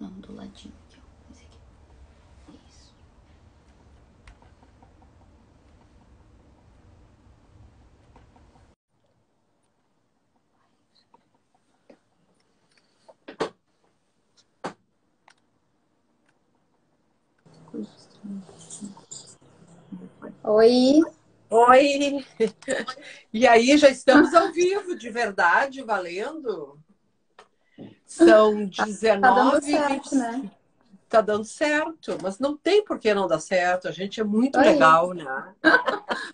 Não, do ladinho aqui, ó. Esse aqui. Isso. Oi. Oi! E aí, já estamos ao vivo, de verdade, valendo? São Tá dando 19 e certo, 20. né? Tá dando certo, mas não tem por que não dar certo. A gente é muito Oi. legal, né?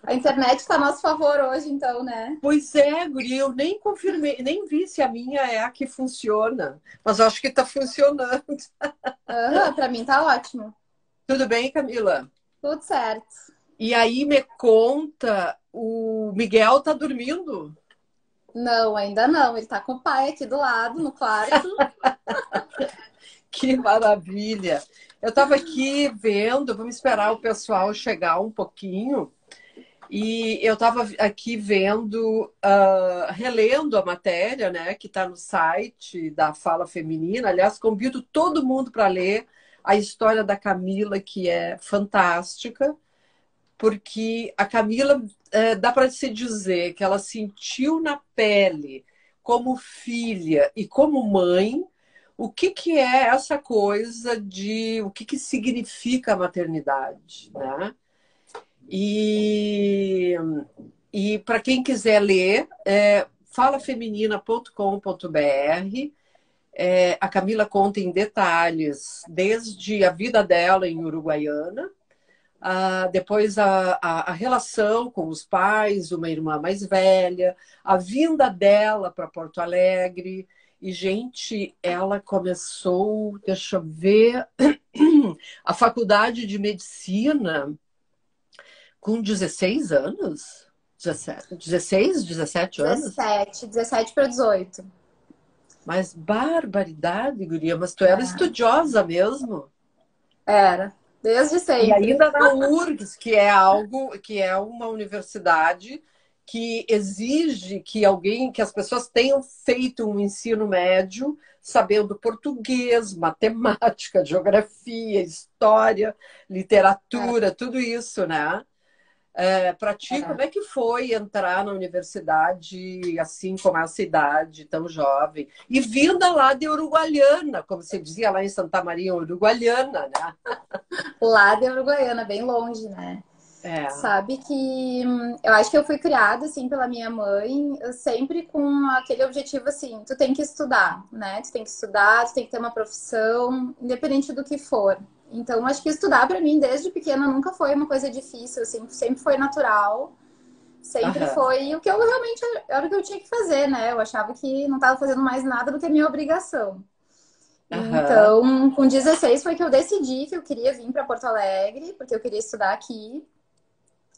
A internet tá a nosso favor hoje, então, né? Pois é, guri, eu nem confirmei, nem vi se a minha é a que funciona, mas eu acho que tá funcionando. Aham, pra mim tá ótimo. Tudo bem, Camila? Tudo certo. E aí, me conta, o Miguel tá dormindo? Não, ainda não. Ele tá com o pai aqui do lado, no quarto. Que maravilha! Eu estava aqui vendo, vamos esperar o pessoal chegar um pouquinho, e eu estava aqui vendo, relendo a matéria, né, que está no site da Fala Feminina. Aliás, convido todo mundo para ler a história da Camila, que é fantástica, porque a Camila, dá para se dizer que ela sentiu na pele, como filha e como mãe, o que que é essa coisa de o que que significa a maternidade, né? E, e para quem quiser ler, falafeminina.com.br. A Camila conta em detalhes desde a vida dela em Uruguaiana, depois a relação com os pais, uma irmã mais velha, a vinda dela para Porto Alegre. E, gente, ela começou, deixa eu ver, a faculdade de medicina com 16 anos? 16, 17 anos? 17 para 18. Mas barbaridade, guria, mas tu era estudiosa mesmo. Era, desde E sempre. ainda na URGS, que é algo, que é uma universidade que exige que alguém, que as pessoas tenham feito um ensino médio sabendo português, matemática, geografia, história, literatura, tudo isso, né? Para ti, É. como é que foi entrar na universidade assim, com essa idade tão jovem? E vinda lá de Uruguaiana, como você dizia lá em Santa Maria, Uruguaiana, né? Lá de Uruguaiana, bem longe, né? É. Sabe que eu acho que eu fui criada assim pela minha mãe, sempre com aquele objetivo assim, tu tem que estudar, né? Tu tem que estudar, tu tem que ter uma profissão, independente do que for. Então, acho que estudar para mim desde pequena nunca foi uma coisa difícil, assim, sempre foi natural, sempre Aham, foi o que eu realmente era o que eu tinha que fazer, né? Eu achava que não estava fazendo mais nada do que a minha obrigação. aham, Então, com 16 foi que eu decidi que eu queria vir para Porto Alegre, porque eu queria estudar aqui.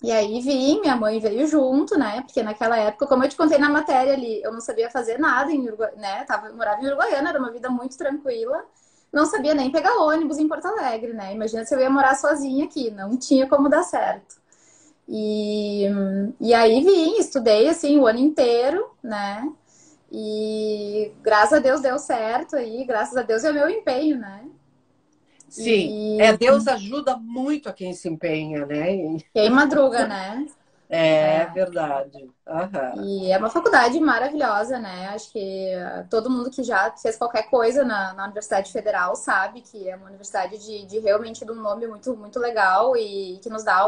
E aí vim, minha mãe veio junto, né? Porque naquela época, como eu te contei na matéria ali, eu não sabia fazer nada em Uruguai, né? Morava em Uruguaiana, era uma vida muito tranquila. Não sabia nem pegar ônibus em Porto Alegre, né? Imagina se eu ia morar sozinha aqui, não tinha como dar certo. E, e aí vim, estudei assim o ano inteiro, né? E graças a Deus deu certo aí, graças a Deus é o meu empenho, né? sim. E Deus ajuda muito a quem se empenha, né? quem madruga, né? É verdade. Aham. E é uma faculdade maravilhosa, né? Acho que todo mundo que já fez qualquer coisa na Universidade Federal sabe que é uma universidade de realmente de um nome muito, muito legal e que nos dá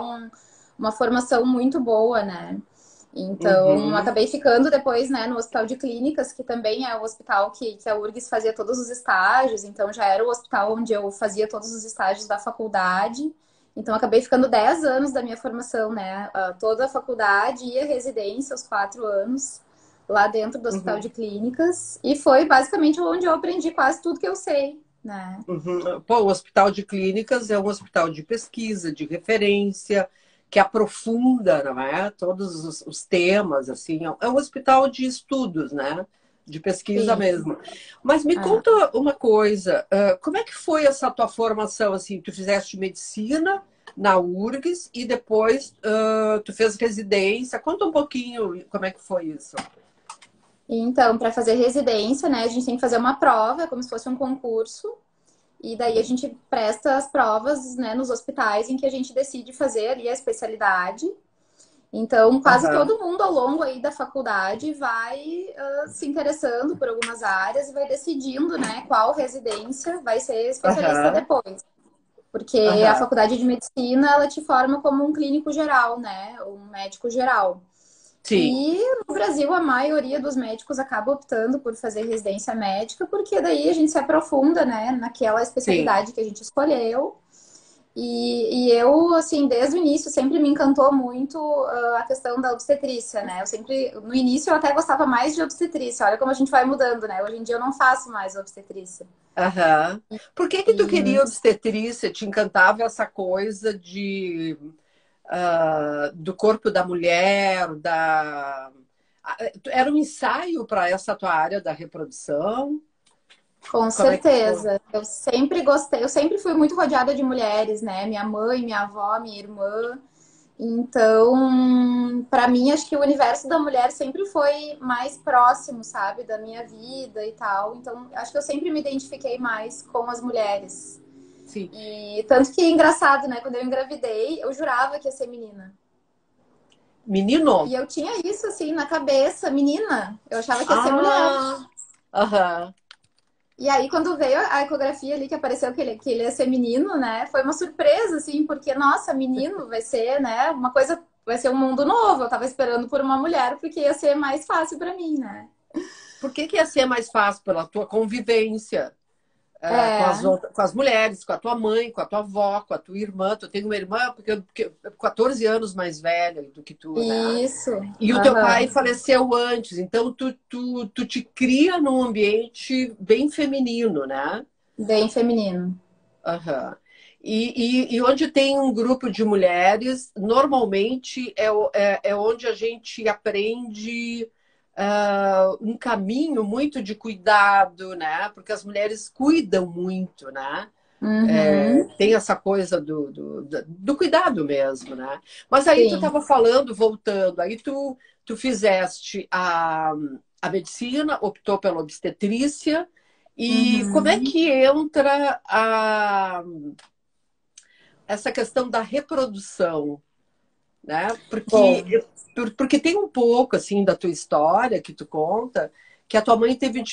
uma formação muito boa, né? Então, Uhum. acabei ficando depois, né, no Hospital de Clínicas, que também é o hospital que a URGS fazia todos os estágios, então já era o hospital onde eu fazia todos os estágios da faculdade. Então, acabei ficando 10 anos da minha formação, né? Toda a faculdade e a residência, os 4 anos, lá dentro do Hospital de Uhum. Clínicas. E foi basicamente onde eu aprendi quase tudo que eu sei, né? Uhum. Pô, o Hospital de Clínicas é um hospital de pesquisa, de referência, que aprofunda, não é? Todos os temas, assim. É um hospital de estudos, né? De pesquisa Sim. mesmo. Mas me É. conta uma coisa, como é que foi essa tua formação, assim? Tu fizeste medicina na URGS e depois tu fez residência. Conta um pouquinho como é que foi isso. Então, para fazer residência, né, a gente tem que fazer uma prova, como se fosse um concurso. E daí a gente presta as provas, né, nos hospitais em que a gente decide fazer ali a especialidade. Então, quase Aham, todo mundo ao longo aí da faculdade vai se interessando por algumas áreas e vai decidindo, né, qual residência vai ser especialista aham, depois. Porque a aham. faculdade de medicina, ela te forma como um clínico geral, né, um médico geral. Sim, E no Brasil, a maioria dos médicos acaba optando por fazer residência médica, porque daí a gente se aprofunda, né, naquela sim. especialidade que a gente escolheu. E eu, assim, desde o início, sempre me encantou muito a questão da obstetrícia, né? Eu sempre, no início, eu até gostava mais de obstetrícia. Olha como a gente vai mudando, né? Hoje em dia eu não faço mais obstetrícia. Aham. Por que que tu E queria obstetrícia? Te encantava essa coisa de do corpo da mulher, era um ensaio para essa tua área da reprodução? com Como é que foi? certeza, eu sempre gostei, eu sempre fui muito rodeada de mulheres, né? Minha mãe, minha avó, minha irmã. Então, para mim, acho que o universo da mulher sempre foi mais próximo, sabe, da minha vida e tal. Então, acho que eu sempre me identifiquei mais com as mulheres. Sim. E tanto que engraçado, né? Quando eu engravidei, eu jurava que ia ser menina. Menino? E eu tinha isso assim na cabeça, menina. Eu achava que ia ser mulher. Ah, aham. E aí, quando veio a ecografia ali que apareceu que ele ia ser menino, né? Foi uma surpresa, assim, porque, nossa, menino vai ser, né? Uma coisa, vai ser um mundo novo. Eu tava esperando por uma mulher, porque ia ser mais fácil pra mim, né? Por que que ia ser mais fácil pela tua convivência com as É, outras, com as mulheres, com a tua mãe, com a tua avó, com a tua irmã? Tu tem uma irmã porque 14 anos mais velha do que tu, né? isso. E o teu pai Aham. faleceu antes, então tu te cria num ambiente bem feminino, né? Bem feminino. Aham. E onde tem um grupo de mulheres, normalmente é onde a gente aprende um caminho muito de cuidado, né? Porque as mulheres cuidam muito, né? Uhum. Tem essa coisa do cuidado mesmo, né? Mas aí tu Sim. estava falando, voltando, aí tu fizeste a medicina, optou pela obstetrícia, e como é Uhum. que entra essa questão da reprodução, né? Bom, Porque tem um pouco, assim, da tua história que tu conta, que a tua mãe teve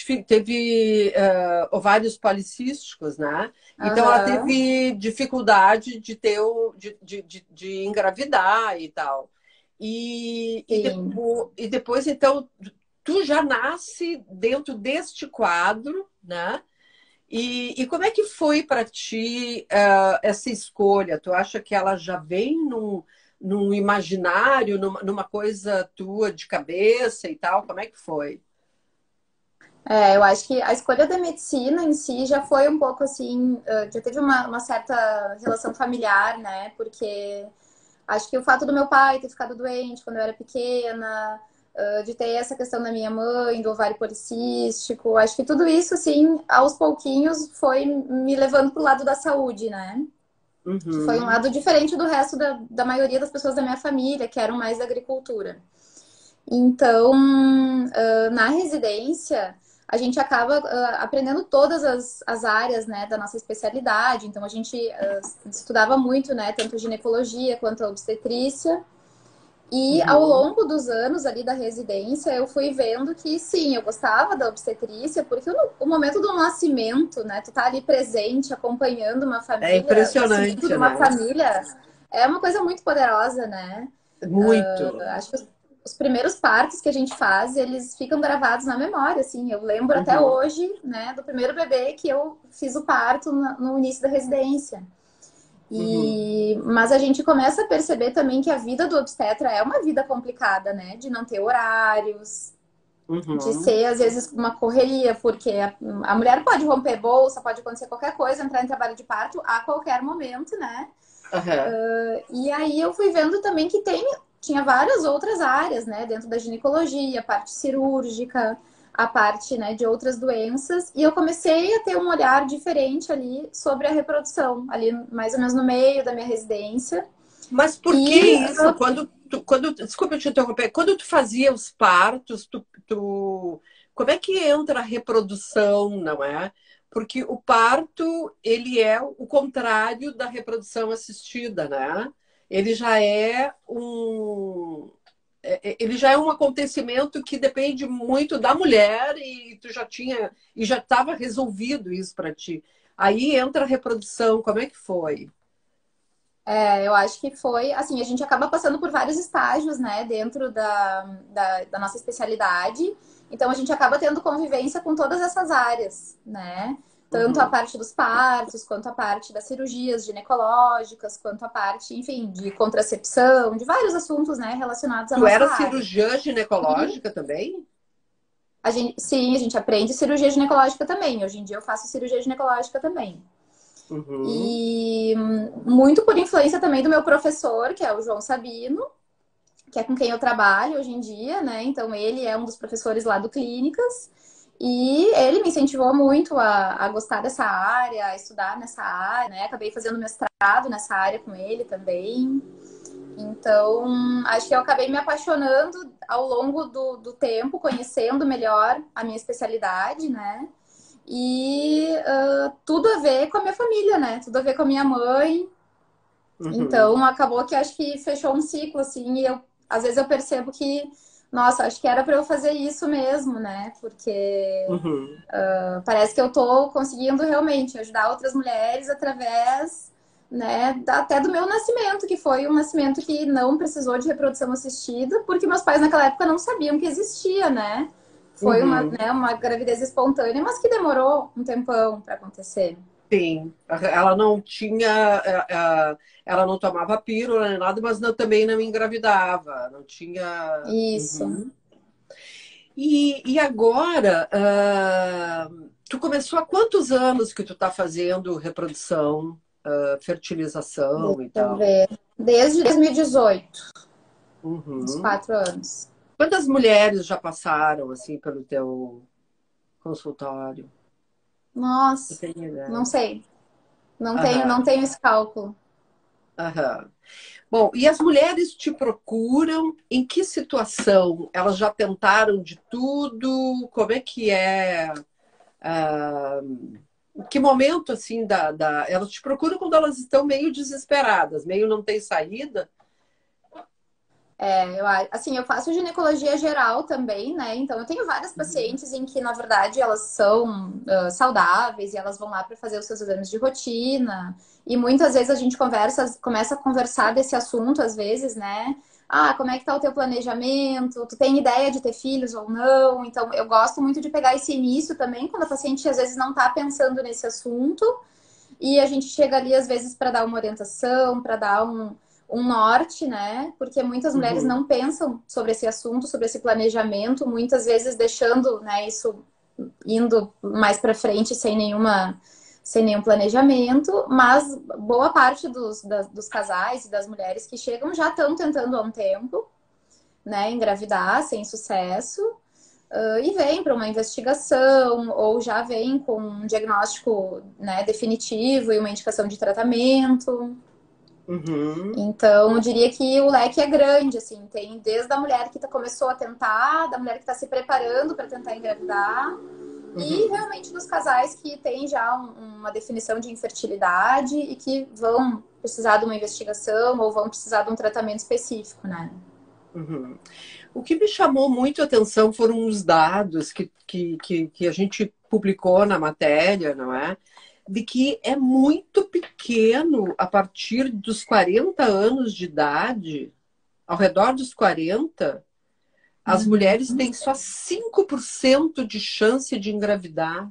ovários policísticos, né? Então ela aham. teve dificuldade de ter de engravidar e tal. Sim. E depois, então, tu já nasce dentro deste quadro, né? E como é que foi para ti essa escolha? Tu acha que ela já vem num imaginário, numa coisa tua de cabeça e tal? Como é que foi? É, eu acho que a escolha da medicina em si já foi um pouco assim, já teve uma certa relação familiar, né? Porque acho que o fato do meu pai ter ficado doente quando eu era pequena, de ter essa questão da minha mãe, do ovário policístico, acho que tudo isso, assim, aos pouquinhos foi me levando para o lado da saúde, né? Que foi um Uhum, lado diferente do resto da maioria das pessoas da minha família, que eram mais da agricultura. Então, na residência, a gente acaba aprendendo todas as áreas, né, da nossa especialidade. Então, a gente estudava muito, né, tanto ginecologia quanto a obstetrícia. E ao uhum. longo dos anos ali da residência, eu fui vendo que sim, eu gostava da obstetrícia, porque o momento do nascimento, né, tu tá ali presente, acompanhando uma É família, o nascimento de impressionante, uma né? família é uma coisa muito poderosa, né? Muito. Acho que os primeiros partos que a gente faz, eles ficam gravados na memória, assim. Eu lembro até Uhum, hoje, né, do primeiro bebê que eu fiz o parto no início da residência. uhum, Mas a gente começa a perceber também que a vida do obstetra é uma vida complicada, né? De não ter horários, de uhum, ser, às vezes, uma correria, porque a mulher pode romper bolsa, pode acontecer qualquer coisa, entrar em trabalho de parto a qualquer momento, né? aham, E aí eu fui vendo também que tinha várias outras áreas, né? Dentro da ginecologia, a parte cirúrgica, a parte, né, de outras doenças. E eu comecei a ter um olhar diferente ali sobre a reprodução, ali mais ou menos no meio da minha residência. Mas por que E isso? Desculpa eu te interromper, quando tu fazia os partos, como é que entra a reprodução, não é? porque o parto, ele é o contrário da reprodução assistida, né? Ele já é ele já é um acontecimento que depende muito da mulher e tu já tinha e já estava resolvido isso para ti. Aí entra a reprodução, como é que foi? Eu acho que foi, assim, a gente acaba passando por vários estágios, né, dentro da nossa especialidade. Então, a gente acaba tendo convivência com todas essas áreas, né? Tanto a Uhum. parte dos partos, quanto a parte das cirurgias ginecológicas, quanto a parte, enfim, de contracepção, de vários assuntos, né, relacionados à Tu nossa era área. cirurgiã E ginecológica também? sim, a gente aprende cirurgia ginecológica também. Hoje em dia eu faço cirurgia ginecológica também. Uhum. E muito por influência também do meu professor, que é o João Sabino, que é com quem eu trabalho hoje em dia, né? Então ele é um dos professores lá do Clínicas. E ele me incentivou muito a gostar dessa área, a estudar nessa área, né? Acabei fazendo mestrado nessa área com ele também. Então, acho que eu acabei me apaixonando ao longo do tempo, conhecendo melhor a minha especialidade, né? E tudo a ver com a minha família, né? Tudo a ver com a minha mãe. Uhum. Então, acabou que acho que fechou um ciclo, assim, e às vezes eu percebo que, nossa, acho que era para eu fazer isso mesmo, né? Porque Uhum. parece que eu tô conseguindo realmente ajudar outras mulheres através, né, até do meu nascimento, que foi um nascimento que não precisou de reprodução assistida, porque meus pais naquela época não sabiam que existia, né? Foi uma, Uhum. né, uma gravidez espontânea, mas que demorou um tempão para acontecer. Sim, ela não tinha, ela não tomava pílula nem nada, mas também não engravidava, não tinha. Isso. Uhum. E agora, tu começou há quantos anos que tu está fazendo reprodução, fertilização Deixa e eu tal? ver. Desde 2018, uns Uhum. 4 anos. Quantas mulheres já passaram assim pelo teu consultório? Tu Nossa, tem não ideia? sei. Não Aham, tenho esse cálculo. aham. Bom, e as mulheres te procuram em que situação? Elas já tentaram de tudo? Como é que é? ah, em que momento assim elas te procuram quando elas estão meio desesperadas, meio não tem saída? Assim, eu faço ginecologia geral também, né? Então, eu tenho várias pacientes em que, na verdade, elas são saudáveis e elas vão lá para fazer os seus exames de rotina. E muitas vezes a gente começa a conversar desse assunto, às vezes, né? Ah, como é que tá o teu planejamento? Tu tem ideia de ter filhos ou não? Então, eu gosto muito de pegar esse início também, quando a paciente às vezes não tá pensando nesse assunto. E a gente chega ali, às vezes, para dar uma orientação, para dar um norte, né? Porque muitas mulheres Uhum, não pensam sobre esse assunto, sobre esse planejamento, muitas vezes deixando, né, isso indo mais para frente sem nenhum planejamento, mas boa parte dos casais e das mulheres que chegam já estão tentando há um tempo, né, engravidar sem sucesso. E vem para uma investigação, ou já vem com um diagnóstico, né, definitivo e uma indicação de tratamento. uhum, Então, eu diria que o leque é grande, assim, tem desde a mulher que começou a tentar, da mulher que está se preparando para tentar engravidar, e uhum, realmente dos casais que têm já uma definição de infertilidade e que vão precisar de uma investigação ou vão precisar de um tratamento específico, né? uhum. O que me chamou muito a atenção foram os dados que a gente publicou na matéria, não é? De que é muito pequeno a partir dos 40 anos de idade, ao redor dos 40, as mulheres Uhum. têm só 5% de chance de engravidar.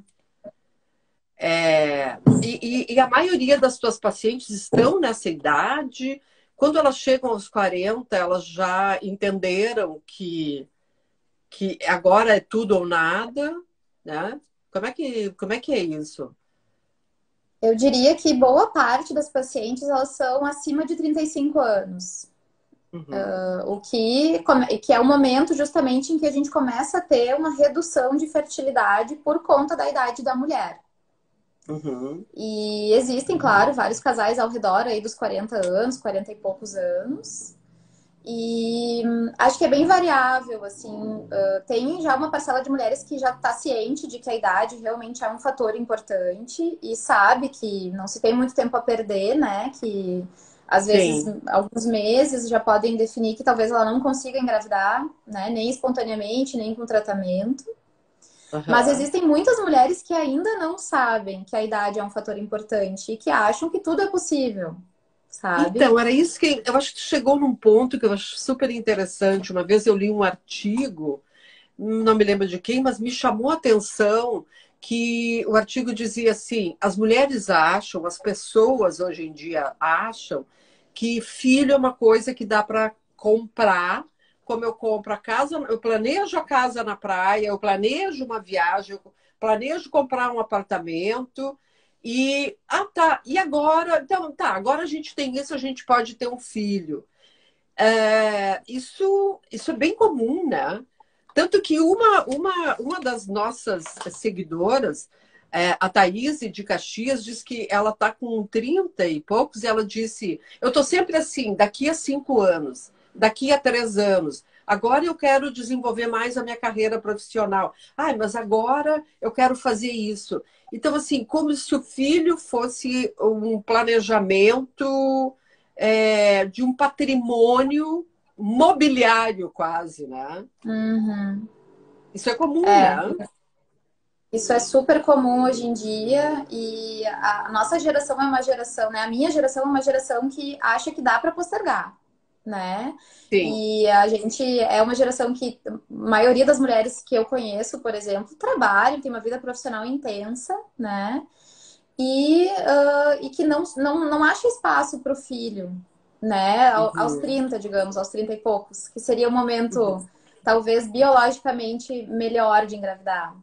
E a maioria das tuas pacientes estão nessa idade. Quando elas chegam aos 40, elas já entenderam que agora é tudo ou nada, né? Como é que é isso? Eu diria que boa parte das pacientes elas são acima de 35 anos. Uhum, Que é o momento justamente em que a gente começa a ter uma redução de fertilidade por conta da idade da mulher. uhum, E existem, claro, vários casais ao redor aí dos 40 anos, 40 e poucos anos. E acho que é bem variável, assim. Tem já uma parcela de mulheres que já está ciente de que a idade realmente é um fator importante e sabe que não se tem muito tempo a perder, né? Que às vezes Sim. alguns meses já podem definir que talvez ela não consiga engravidar, né? Nem espontaneamente, nem com tratamento. Mas Aham. existem muitas mulheres que ainda não sabem que a idade é um fator importante e que acham que tudo é possível, sabe? Então, era isso que eu acho que chegou num ponto que eu acho super interessante. Uma vez eu li um artigo, não me lembro de quem, mas me chamou a atenção que o artigo dizia assim: as mulheres acham, as pessoas hoje em dia acham que filho é uma coisa que dá para comprar, como eu compro a casa, eu planejo a casa na praia, eu planejo uma viagem, eu planejo comprar um apartamento. E tá, e agora? Então, tá, agora a gente tem isso, a gente pode ter um filho. Isso é bem comum, né? Tanto que uma das nossas seguidoras, a Thaís de Caxias, diz que ela está com 30 e poucos, e ela disse: eu estou sempre assim, daqui a 5 anos, daqui a 3 anos. Agora eu quero desenvolver mais a minha carreira profissional. Ai, mas agora eu quero fazer isso. Então, assim, como se o filho fosse um planejamento, de um patrimônio mobiliário quase, né? Uhum. Isso é comum, É, né? isso é super comum hoje em dia e a nossa geração é uma geração, né? A minha geração é uma geração que acha que dá para postergar, né? Sim. E a gente é uma geração que a maioria das mulheres que eu conheço, por exemplo, trabalham, tem uma vida profissional intensa, né? E que não acha espaço para o filho, né? Aos Uhum, 30, digamos, aos 30 e poucos, que seria o momento, uhum, talvez, biologicamente melhor de engravidar.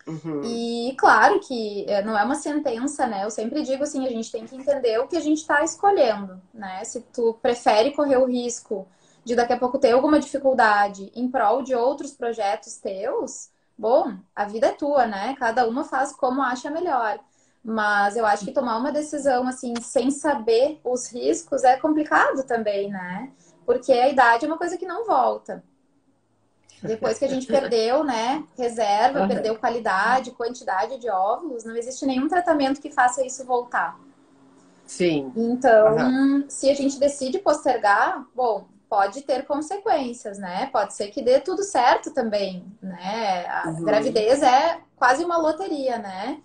uhum. E claro que não é uma sentença, né? Eu sempre digo assim, a gente tem que entender o que a gente está escolhendo, né? Se tu prefere correr o risco de daqui a pouco ter alguma dificuldade em prol de outros projetos teus, bom, a vida é tua, né? Cada uma faz como acha melhor. Mas eu acho que tomar uma decisão assim, sem saber os riscos, é complicado também, né? Porque a idade é uma coisa que não volta. Depois que a gente perdeu, né, reserva, Aham. perdeu qualidade, quantidade de óvulos, não existe nenhum tratamento que faça isso voltar. Sim. Aham. Então, se a gente decide postergar, bom, pode ter consequências, né? Pode ser que dê tudo certo também, né? A Uhum. gravidez é quase uma loteria, né?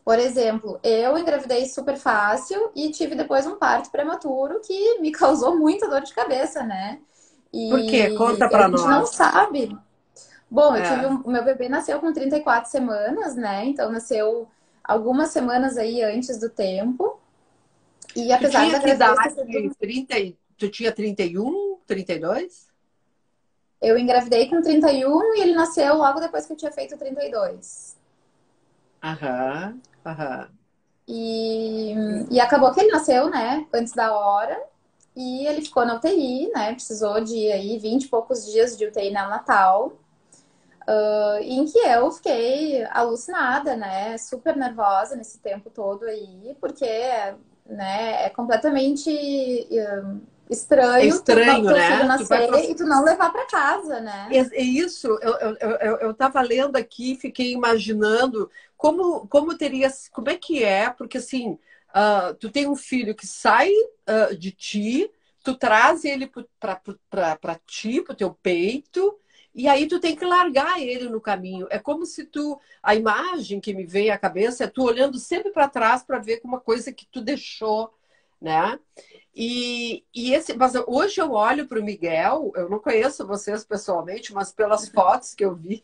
Por exemplo, eu engravidei super fácil e tive depois um parto prematuro que me causou muita dor de cabeça, né? Por quê? E Conta a para gente não nós. sabe. Bom, eu tive É. o meu bebê nasceu com 34 semanas, né? Então nasceu algumas semanas aí antes do tempo. E Tu apesar tinha da que gravidez ter idade? sido. 30, tu tinha 31, 32? Eu engravidei com 31 e ele nasceu logo depois que eu tinha feito 32. Aham, aham. E, e acabou que ele nasceu, né? Antes da hora. E ele ficou na UTI, né? Precisou de aí 20 e poucos dias de UTI neonatal. Em que eu fiquei alucinada, né? Super nervosa nesse tempo todo aí, porque, né, é completamente É estranho estranho, teu filho né? Tu vai nascer e tu não levar para casa, É, né? é isso, eu estava lendo aqui, fiquei imaginando como teria, como é que é, porque assim, tu tem um filho que sai de ti, tu traz ele para ti, para o teu peito, e aí tu tem que largar ele no caminho. É como se a imagem que me vem à cabeça é tu olhando sempre para trás para ver uma coisa que tu deixou, né? Mas hoje eu olho para o Miguel, eu não conheço vocês pessoalmente, mas pelas fotos que eu vi,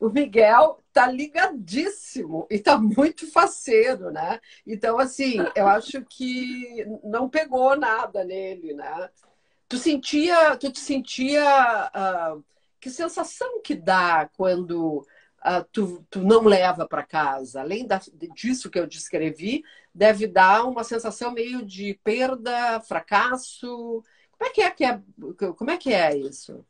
o Miguel tá ligadíssimo e tá muito faceiro, né? Então, assim, eu acho que não pegou nada nele, né? Tu te sentia, que sensação que dá quando tu não leva para casa? Além disso que eu descrevi, deve dar uma sensação meio de perda, fracasso. Como é que é isso?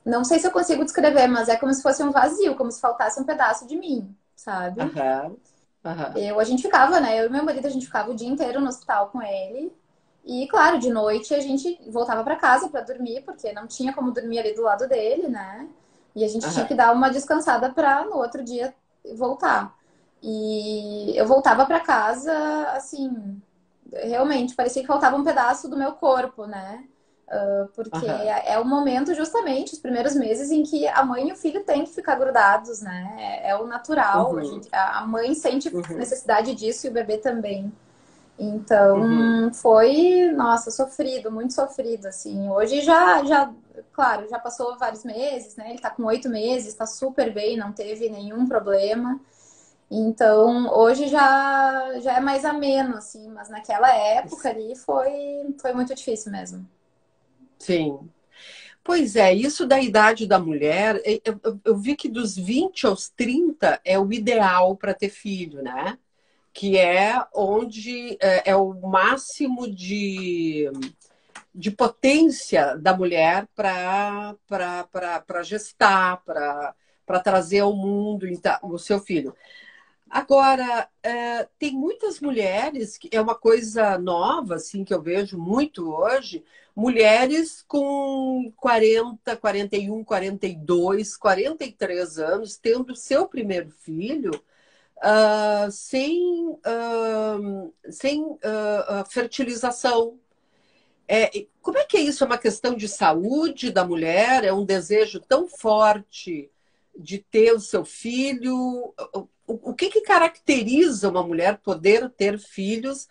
Não sei se eu consigo descrever, mas é como se fosse um vazio, como se faltasse um pedaço de mim, sabe? Aham. Aham. A gente ficava, né? Eu e meu marido, a gente ficava o dia inteiro no hospital com ele. E, claro, de noite a gente voltava para casa para dormir, porque não tinha como dormir ali do lado dele, né? E a gente tinha que Aham. dar uma descansada para no outro dia voltar. E eu voltava para casa, assim, realmente parecia que faltava um pedaço do meu corpo, né? Porque Aham. é o momento, justamente, os primeiros meses em que a mãe e o filho têm que ficar grudados, né? É o natural. Uhum. A mãe sente Uhum. necessidade disso e o bebê também. Uhum. Então, foi, nossa, sofrido, muito sofrido, assim. Hoje claro, já passou vários meses, né? Ele tá com 8 meses, tá super bem, não teve nenhum problema. Então, hoje já é mais ameno, assim, mas naquela época ali foi muito difícil mesmo. Sim. Pois é, isso da idade da mulher, eu vi que dos 20 aos 30 é o ideal para ter filho, né? Que é onde é o máximo de potência da mulher para gestar, para trazer ao mundo então, o seu filho. Agora, tem muitas mulheres, que é uma coisa nova, assim, que eu vejo muito hoje, mulheres com 40, 41, 42, 43 anos, tendo seu primeiro filho, sem fertilização. Como é que é isso? É uma questão de saúde da mulher? É um desejo tão forte de ter o seu filho? O que caracteriza uma mulher poder ter filhos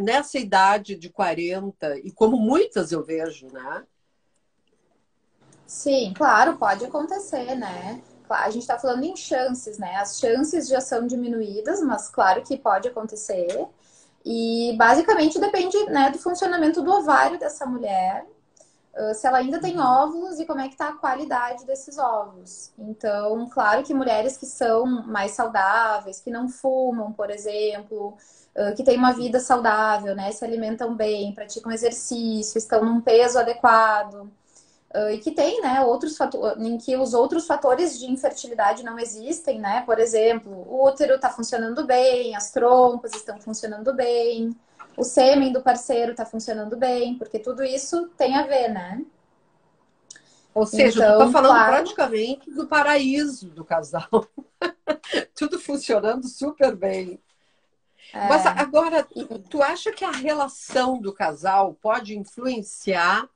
nessa idade de 40? E como muitas eu vejo, né? Sim, claro, pode acontecer, né? A gente tá falando em chances, né? As chances já são diminuídas, mas claro que pode acontecer. E basicamente depende, né, do funcionamento do ovário dessa mulher, se ela ainda tem Uhum. óvulos e como é que tá a qualidade desses óvulos. Então, claro que mulheres que são mais saudáveis, que não fumam, por exemplo, que têm uma vida saudável, né, se alimentam bem, praticam exercício, estão num peso adequado, e que tem, né, outros fatores, em que os outros fatores de infertilidade não existem, né? Por exemplo, o útero está funcionando bem, as trompas estão funcionando bem, o sêmen do parceiro está funcionando bem, porque tudo isso tem a ver, né? Ou seja, tu está Então, falando claro, praticamente do paraíso do casal. Tudo funcionando super bem. Mas é, agora, e, tu acha que a relação do casal pode influenciar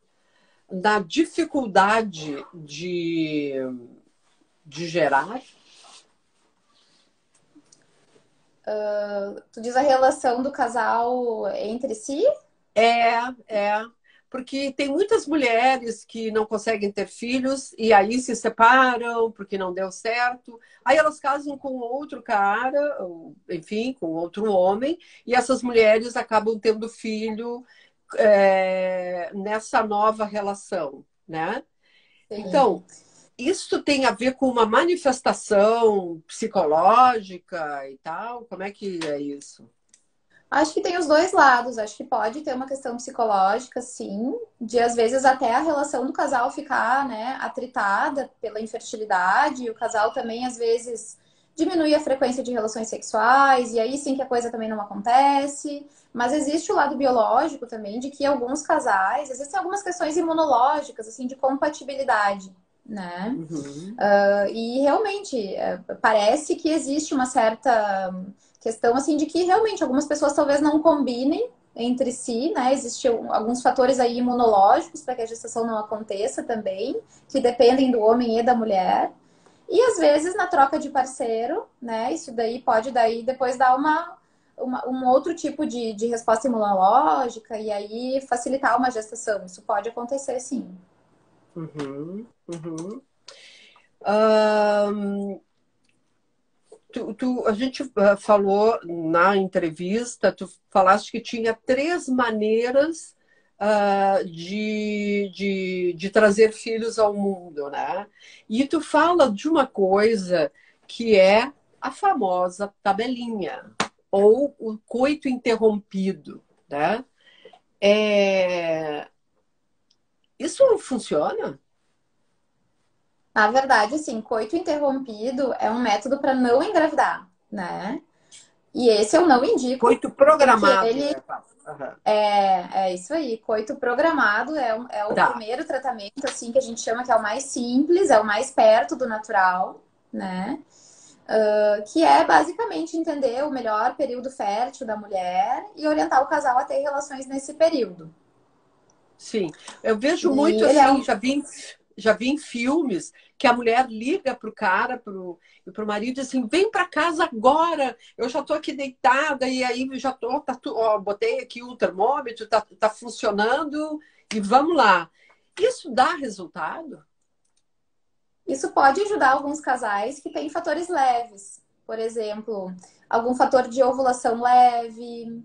na dificuldade de gerar? tu diz a relação do casal entre si? É, é. Porque tem muitas mulheres que não conseguem ter filhos e aí se separam porque não deu certo. Aí elas casam com outro cara, ou, enfim, com outro homem, e essas mulheres acabam tendo filho nessa nova relação, né? Sim. Então, isso tem a ver com uma manifestação psicológica e tal? Como é que é isso? Acho que tem os dois lados. Acho que pode ter uma questão psicológica, sim, de às vezes até a relação do casal ficar, né, atritada pela infertilidade, e o casal também às vezes diminui a frequência de relações sexuais, e aí sim que a coisa também não acontece. Mas existe o lado biológico também, de que alguns casais, existem algumas questões imunológicas, assim, de compatibilidade, né? Uhum. E realmente parece que existe uma certa questão assim de que realmente algumas pessoas talvez não combinem entre si, né? Existem alguns fatores aí imunológicos para que a gestação não aconteça também, que dependem do homem e da mulher. E às vezes na troca de parceiro, né? Isso daí pode daí depois dar um outro tipo de resposta imunológica e aí facilitar uma gestação. Isso pode acontecer sim. Uhum. Uhum. Ahn, a gente falou na entrevista, tu falaste que tinha três maneiras de trazer filhos ao mundo, né? E tu fala de uma coisa que é a famosa tabelinha, ou o coito interrompido, né? É, isso funciona? Na verdade, assim, coito interrompido é um método para não engravidar, né? E esse eu não indico, Coito porque programado, ele né? Aham. é isso aí. Coito programado é o Tá, primeiro tratamento, assim, que a gente chama que é o mais simples, é o mais perto do natural, né? Que é basicamente entender o melhor período fértil da mulher e orientar o casal a ter relações nesse período. sim. Eu vejo E muito ele é assim, um. já vi em filmes que a mulher liga pro cara, pro marido, e assim, vem para casa agora, eu já tô aqui deitada, e aí já tô, ó, botei aqui o termômetro, tá funcionando, e vamos lá. Isso dá resultado? Isso pode ajudar alguns casais que têm fatores leves. Por exemplo, algum fator de ovulação leve,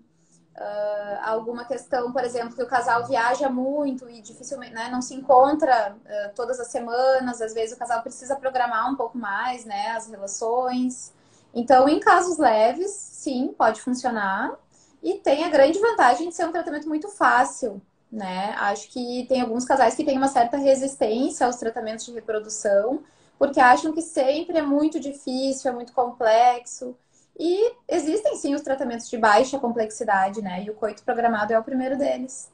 alguma questão, por exemplo, que o casal viaja muito e dificilmente, né, não se encontra todas as semanas, às vezes o casal precisa programar um pouco mais, né, as relações. Então, em casos leves, sim, pode funcionar. E tem a grande vantagem de ser um tratamento muito fácil, né? Acho que tem alguns casais que têm uma certa resistência aos tratamentos de reprodução, porque acham que sempre é muito difícil, é muito complexo. E existem sim os tratamentos de baixa complexidade, né? E o coito programado é o primeiro deles.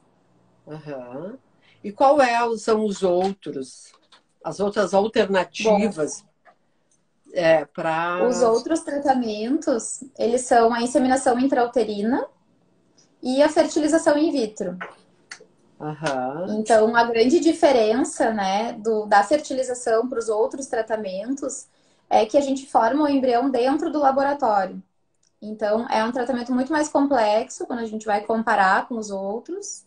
Aham. E são os outros, as outras Bom, alternativas os para. outros tratamentos, eles são a inseminação intrauterina e a fertilização in vitro. Aham. Então, a grande diferença, né, da fertilização para os outros tratamentos é que a gente forma o embrião dentro do laboratório. Então, é um tratamento muito mais complexo quando a gente vai comparar com os outros.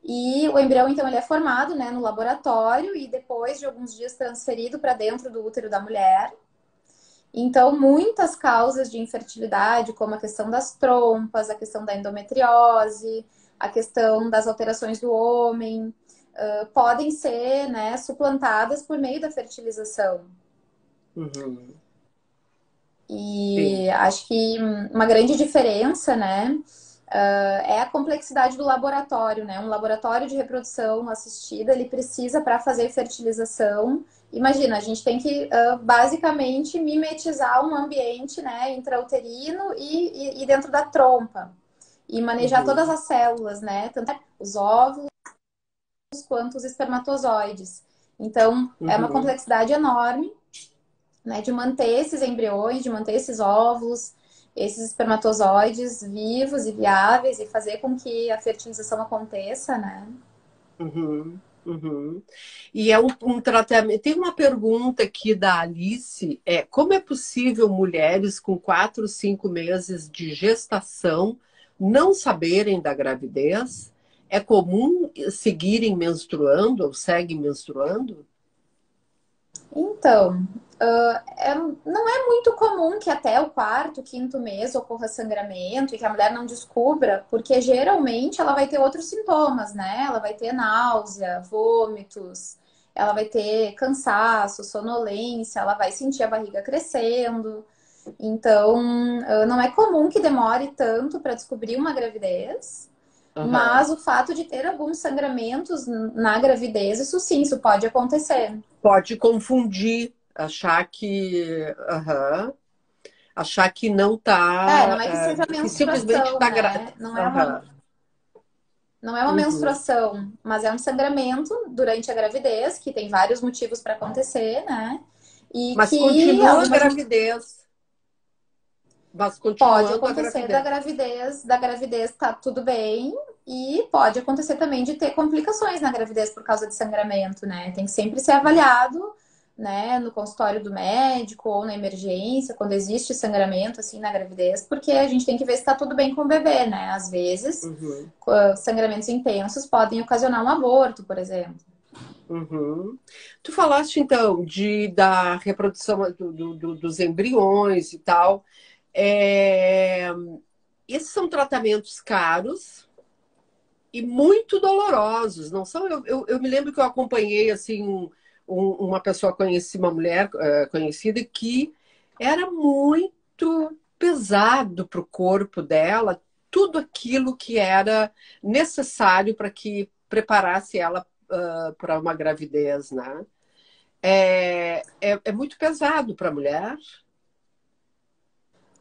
E o embrião, então, ele é formado, né, no laboratório e depois de alguns dias transferido para dentro do útero da mulher. Então, muitas causas de infertilidade, como a questão das trompas, a questão da endometriose, a questão das alterações do homem, podem ser, né, suplantadas por meio da fertilização. Uhum. Sim. E acho que uma grande diferença, né, é a complexidade do laboratório, né? Um laboratório de reprodução assistida, ele precisa, para fazer fertilização, imagina, a gente tem que basicamente mimetizar um ambiente, né, intrauterino e dentro da trompa. E manejar todas Uhum. as células, né? Tanto os óvulos quanto os espermatozoides. Então, é uma Uhum. complexidade enorme, né, de manter esses embriões, de manter esses óvulos, esses espermatozoides vivos e viáveis e fazer com que a fertilização aconteça, né? Uhum. Uhum. E é um tratamento. Tem uma pergunta aqui da Alice: como é possível mulheres com 4, 5 meses de gestação não saberem da gravidez? É comum seguirem menstruando ou seguem menstruando? Então, não é muito comum que até o quarto, quinto mês ocorra sangramento e que a mulher não descubra, porque geralmente ela vai ter outros sintomas, né? Ela vai ter náusea, vômitos, ela vai ter cansaço, sonolência, ela vai sentir a barriga crescendo. Então, não é comum que demore tanto para descobrir uma gravidez. Aham. Mas o fato de ter alguns sangramentos na gravidez, isso sim, isso pode acontecer. Pode confundir, achar que. Aham. Achar que não Não é que está. seja Que simplesmente menstruação, está grávida. né? Não é uma Uhum. menstruação, mas é um sangramento durante a gravidez, que tem vários motivos para acontecer, né? E Mas que continua a algumas gravidez. Mas pode continuando a acontecer gravidez. da gravidez tá tudo bem, e pode acontecer também de ter complicações na gravidez por causa de sangramento, né? Tem que sempre ser avaliado, né, no consultório do médico ou na emergência, quando existe sangramento assim na gravidez, porque a gente tem que ver se tá tudo bem com o bebê, né? Às vezes, Uhum. sangramentos intensos podem ocasionar um aborto, por exemplo. Uhum. Tu falaste então da reprodução dos embriões e tal. É, Esses são tratamentos caros e muito dolorosos, não são? Eu me lembro que eu acompanhei assim uma pessoa conheci uma mulher conhecida que era muito pesado para o corpo dela tudo aquilo que era necessário para que preparasse ela para uma gravidez, né? É muito pesado para a mulher.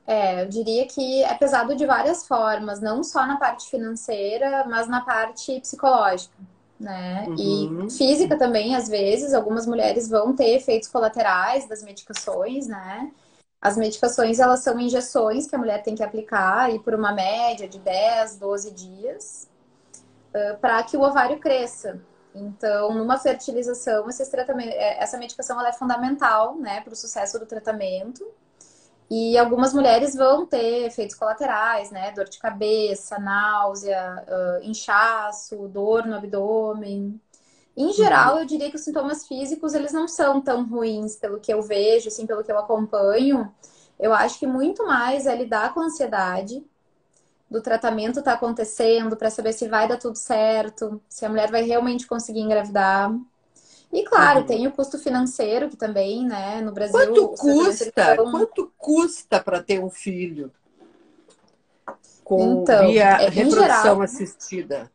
Eu diria que é pesado de várias formas, não só na parte financeira, mas na parte psicológica, né? E Uhum, física também, às vezes, algumas mulheres vão ter efeitos colaterais das medicações, né? As medicações, elas são injeções que a mulher tem que aplicar e por uma média de 10, 12 dias, para que o ovário cresça. Então, numa fertilização, essa medicação ela é fundamental, né, para o sucesso do tratamento. E algumas mulheres vão ter efeitos colaterais, né? Dor de cabeça, náusea, inchaço, dor no abdômen. Em uhum. geral, eu diria que os sintomas físicos, eles não são tão ruins, pelo que eu vejo, assim, pelo que eu acompanho. Eu acho que muito mais é lidar com a ansiedade do tratamento tá acontecendo, para saber se vai dar tudo certo, se a mulher vai realmente conseguir engravidar. E claro, Uhum. tem o custo financeiro, que também, né, no Quanto Brasil, os tratamentos eles custa? são. Quanto custa para ter um filho com Então, via em geral, reprodução assistida?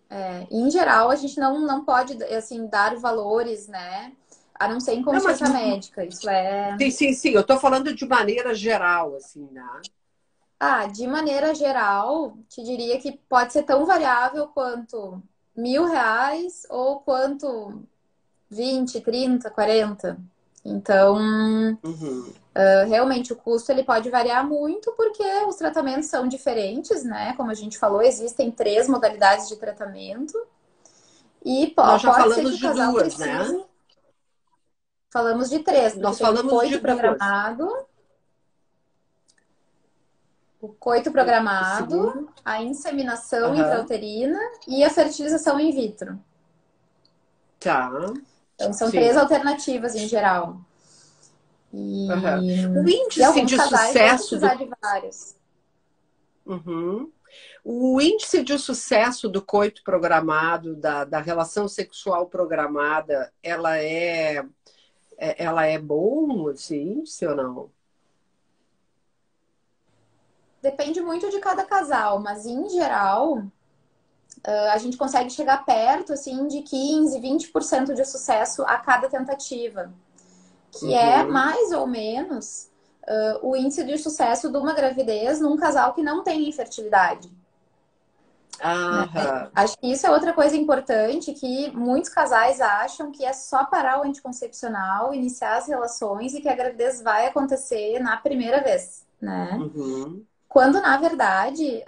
a gente não pode, assim, dar valores, né? A não ser em Não, mas consulta médica. Isso é. sim, sim, sim. Eu estou falando de maneira geral, assim, né? De maneira geral, te diria que pode ser tão variável quanto R$ 1.000 ou quanto 20, 30, 40. Então, Uhum. realmente o custo ele pode variar muito porque os tratamentos são diferentes, né? Como a gente falou, existem 3 modalidades de tratamento. E Nós já pode ser que falamos o de casal duas, né? precise. Falamos de 3, porque Nós tem falamos de duas. o coito O programado, segundo? a inseminação Aham. intrauterina e a fertilização in vitro. Tá. Então, são 3 Sim. alternativas em geral. Aham. E, O e índice alguns de casais vão sucesso precisar do. de vários. Uhum. O índice de sucesso do coito programado, da relação sexual programada, ela é bom, esse índice ou não? Depende muito de cada casal, mas em geral, a gente consegue chegar perto assim de 15, 20% de sucesso a cada tentativa, que é Uhum. mais ou menos o índice de sucesso de uma gravidez num casal que não tem infertilidade. Né? Aham. Acho que isso é outra coisa importante que muitos casais acham que é só parar o anticoncepcional, iniciar as relações e que a gravidez vai acontecer na primeira vez, né? Uhum. Quando, na verdade,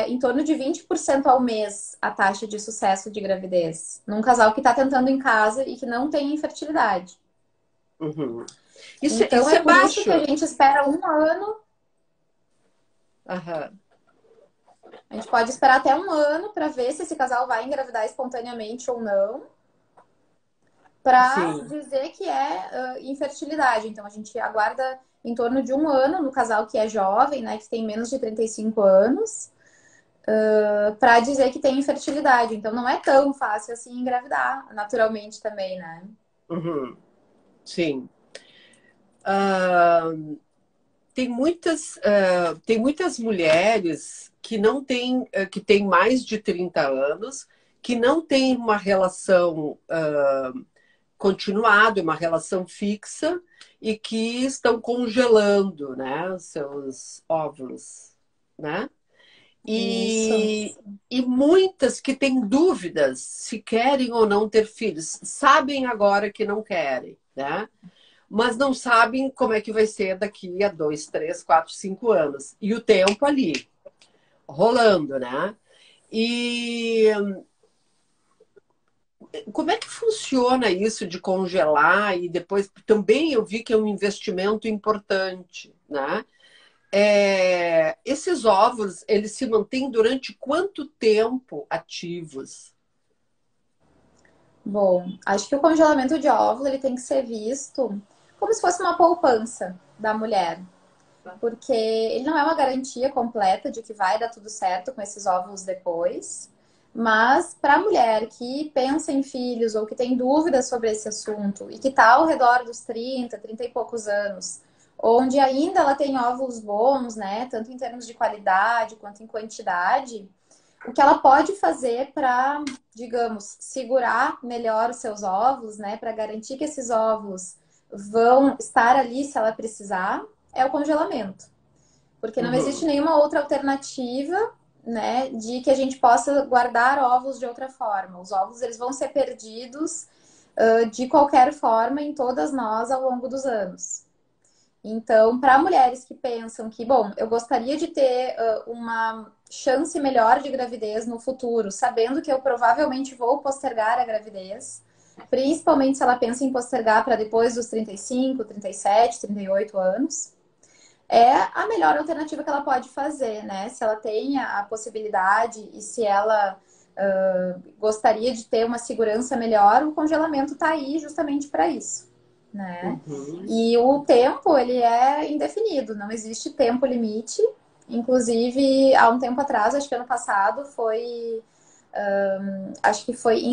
em torno de 20% ao mês a taxa de sucesso de gravidez, num casal que está tentando em casa e que não tem infertilidade. Uhum. Então, Isso é é por isso que a baixo. gente espera um ano. Aham. A gente pode esperar até um ano para ver se esse casal vai engravidar espontaneamente ou não, para Sim. dizer que é infertilidade. Então, a gente aguarda em torno de um ano no casal que é jovem, né, que tem menos de 35 anos, para dizer que tem infertilidade. Então, não é tão fácil assim engravidar, naturalmente também, né? Uhum. Sim. Ah, tem muitas mulheres que não têm, que têm mais de 30 anos, que não têm uma relação continuada, uma relação fixa, e que estão congelando, né, seus óvulos, né? Isso. E muitas que têm dúvidas se querem ou não ter filhos, sabem agora que não querem, né? Mas não sabem como é que vai ser daqui a 2, 3, 4, 5 anos. E o tempo ali, rolando, né? E como é que funciona isso de congelar e depois também eu vi que é um investimento importante, né? Esses ovos, eles se mantêm durante quanto tempo ativos? Bom, acho que o congelamento de óvulo ele tem que ser visto como se fosse uma poupança da mulher, porque ele não é uma garantia completa de que vai dar tudo certo com esses óvulos depois. Mas para a mulher que pensa em filhos ou que tem dúvidas sobre esse assunto e que está ao redor dos 30, 30 e poucos anos, onde ainda ela tem óvulos bons, né, tanto em termos de qualidade quanto em quantidade, o que ela pode fazer para, digamos, segurar melhor os seus óvulos, né, para garantir que esses óvulos vão estar ali se ela precisar, é o congelamento. Porque não existe Uhum. nenhuma outra alternativa, né, de que a gente possa guardar ovos de outra forma. Os ovos, eles vão ser perdidos, de qualquer forma em todas nós ao longo dos anos. Então, para mulheres que pensam que, bom, eu gostaria de ter uma chance melhor de gravidez no futuro, sabendo que eu provavelmente vou postergar a gravidez, principalmente se ela pensa em postergar para depois dos 35, 37, 38 anos, é a melhor alternativa que ela pode fazer, né? Se ela tem a possibilidade e se ela gostaria de ter uma segurança melhor, o congelamento está aí justamente para isso, né? Uhum. E o tempo, ele é indefinido, não existe tempo limite. Inclusive, há um tempo atrás, acho que ano passado, acho que foi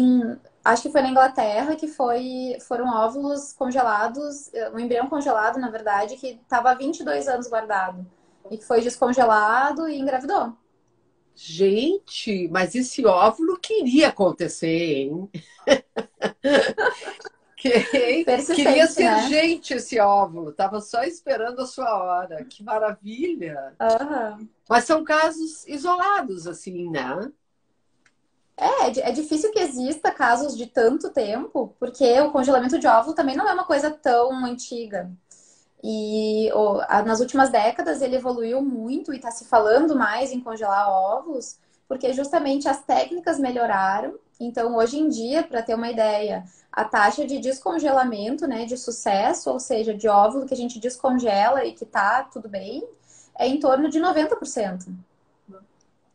acho que foi na Inglaterra que foram óvulos congelados, um embrião congelado, na verdade, que estava há 22 anos guardado. E que foi descongelado e engravidou. Gente, mas esse óvulo queria acontecer, hein? Queria Persistente, ser né? gente esse óvulo, estava só esperando a sua hora. Que maravilha! Aham. Mas são casos isolados, assim, né? É difícil que exista casos de tanto tempo, porque o congelamento de óvulo também não é uma coisa tão antiga. E nas últimas décadas ele evoluiu muito e está se falando mais em congelar ovos, porque justamente as técnicas melhoraram. Então, hoje em dia, para ter uma ideia, a taxa de descongelamento, né, de sucesso, ou seja, de óvulo que a gente descongela e que tá tudo bem, é em torno de 90%.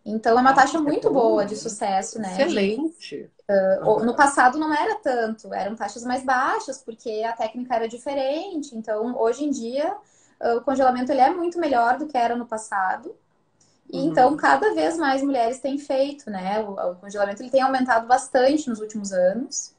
Então, é uma Ah, taxa é muito bom, boa de né? sucesso, né? Excelente. No Aham. passado não era tanto, eram taxas mais baixas, porque a técnica era diferente. Então, hoje em dia, o congelamento ele é muito melhor do que era no passado. E então, Uhum. cada vez mais mulheres têm feito, né? O congelamento ele tem aumentado bastante nos últimos anos.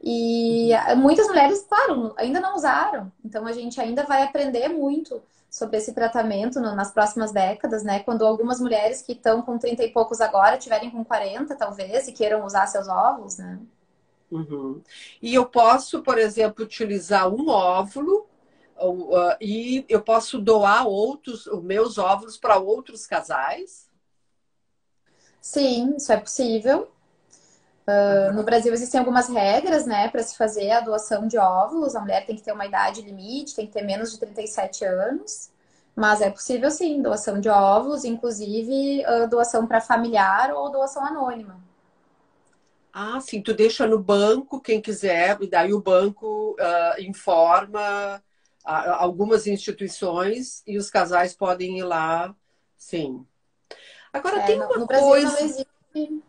E Uhum. muitas mulheres, claro, ainda não usaram. Então, a gente ainda vai aprender muito sobre esse tratamento nas próximas décadas, né? Quando algumas mulheres que estão com 30 e poucos agora tiverem com 40, talvez, e queiram usar seus óvulos, né? Uhum. E eu posso, por exemplo, utilizar um óvulo e eu posso doar os meus óvulos para outros casais? Sim, isso é possível. No Aham. Brasil existem algumas regras, né, para se fazer a doação de óvulos. A mulher tem que ter uma idade limite, tem que ter menos de 37 anos. Mas é possível sim, doação de óvulos, inclusive doação para familiar ou doação anônima. Ah, sim, tu deixa no banco quem quiser, e daí o banco informa algumas instituições e os casais podem ir lá. Sim. Agora tem uma No Brasil não coisa. existe,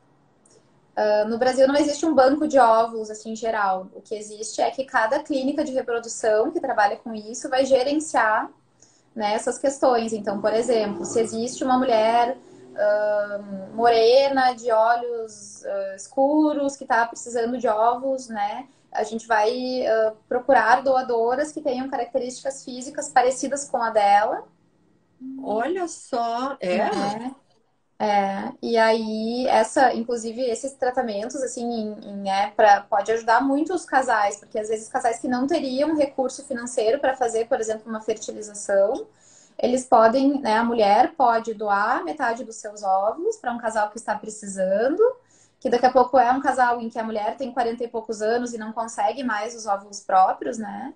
no Brasil não existe um banco de óvulos assim geral. O que existe é que cada clínica de reprodução que trabalha com isso vai gerenciar, né, essas questões. Então, por exemplo, se existe uma mulher morena, de olhos escuros, que está precisando de ovos, né? A gente vai procurar doadoras que tenham características físicas parecidas com a dela, Olha só, né? E aí, inclusive, esses tratamentos, assim, pode ajudar muito os casais, porque às vezes casais que não teriam recurso financeiro para fazer, por exemplo, uma fertilização, eles podem, né, a mulher pode doar metade dos seus óvulos para um casal que está precisando, que daqui a pouco é um casal em que a mulher tem 40 e poucos anos e não consegue mais os óvulos próprios, né?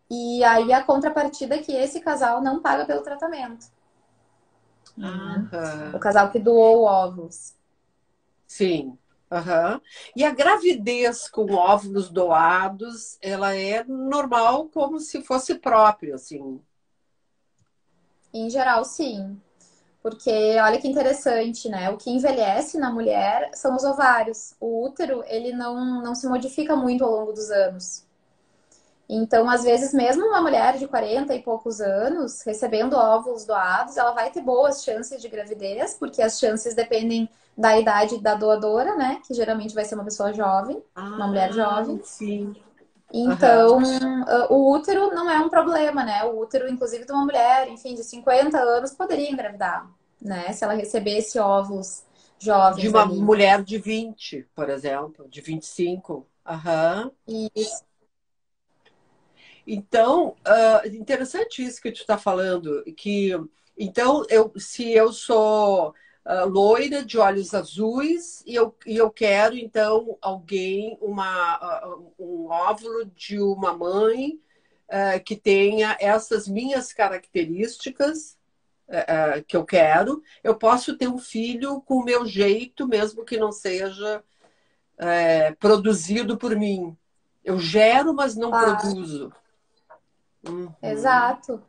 E aí a contrapartida é que esse casal não paga pelo tratamento, né? O Aham. casal que doou óvulos. Sim. Aham. E a gravidez com óvulos doados, ela é normal como se fosse próprio, assim. Em geral, sim. Porque olha que interessante, né? O que envelhece na mulher são os ovários. O útero, ele não se modifica muito ao longo dos anos. Então, às vezes, mesmo uma mulher de 40 e poucos anos, recebendo óvulos doados, ela vai ter boas chances de gravidez, porque as chances dependem da idade da doadora, né? Que geralmente vai ser uma pessoa jovem, uma mulher Ah, jovem. sim. Aham. Então, o útero não é um problema, né? O útero, inclusive, de uma mulher, enfim, de 50 anos, poderia engravidar, né? Se ela recebesse óvulos De jovens uma ali. mulher de 20, por exemplo, de 25. Aham. E Então, interessante isso que tu está falando, que então se eu sou loira de olhos azuis e eu quero então alguém, um óvulo de uma mãe que tenha essas minhas características que eu quero, eu posso ter um filho com o meu jeito, mesmo que não seja produzido por mim. Eu gero, mas não Claro, produzo. Uhum. exato.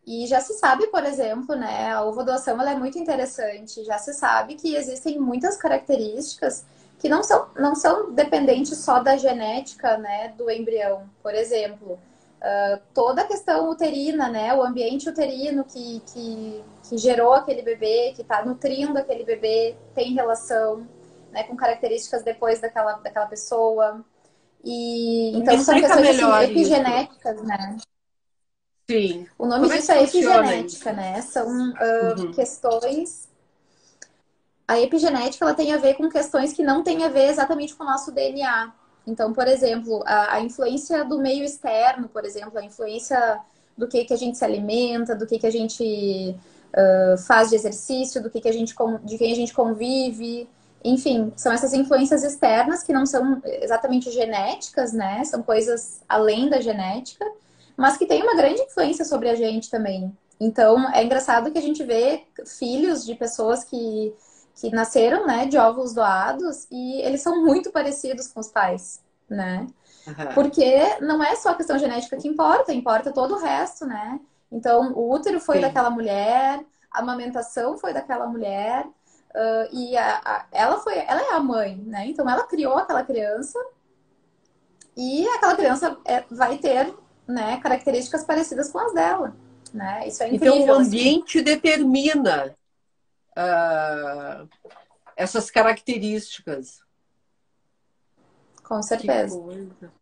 E já se sabe, por exemplo, né, a ovodoação ela é muito interessante. Já se sabe que existem muitas características que não são dependentes só da genética, né, do embrião. Por exemplo, toda a questão uterina, né, o ambiente uterino que gerou aquele bebê, que está nutrindo aquele bebê, tem relação, né, com características depois daquela pessoa. E Me então são explica questões assim melhor isso. epigenéticas, né? Sim. O nome Como é que disso é funciona epigenética, isso? né? São Uhum. questões. A epigenética ela tem a ver com questões que não têm a ver exatamente com o nosso DNA. Então, por exemplo, a influência do meio externo, por exemplo, a influência do que a gente se alimenta, do que a gente faz de exercício, de quem a gente convive. Enfim, são essas influências externas que não são exatamente genéticas, né? São coisas além da genética, mas que têm uma grande influência sobre a gente também. Então, é engraçado que a gente vê filhos de pessoas que nasceram, né, de óvulos doados e eles são muito parecidos com os pais, né? Aham. Porque não é só a questão genética que importa, importa todo o resto, né? Então, o útero foi Sim. daquela mulher, a amamentação foi daquela mulher, e ela é a mãe, né? Então, ela criou aquela criança e aquela criança vai ter, né, características parecidas com as dela, né? Isso é Então, o incrível, assim, ambiente determina ah, essas características. com Que certeza. coisa.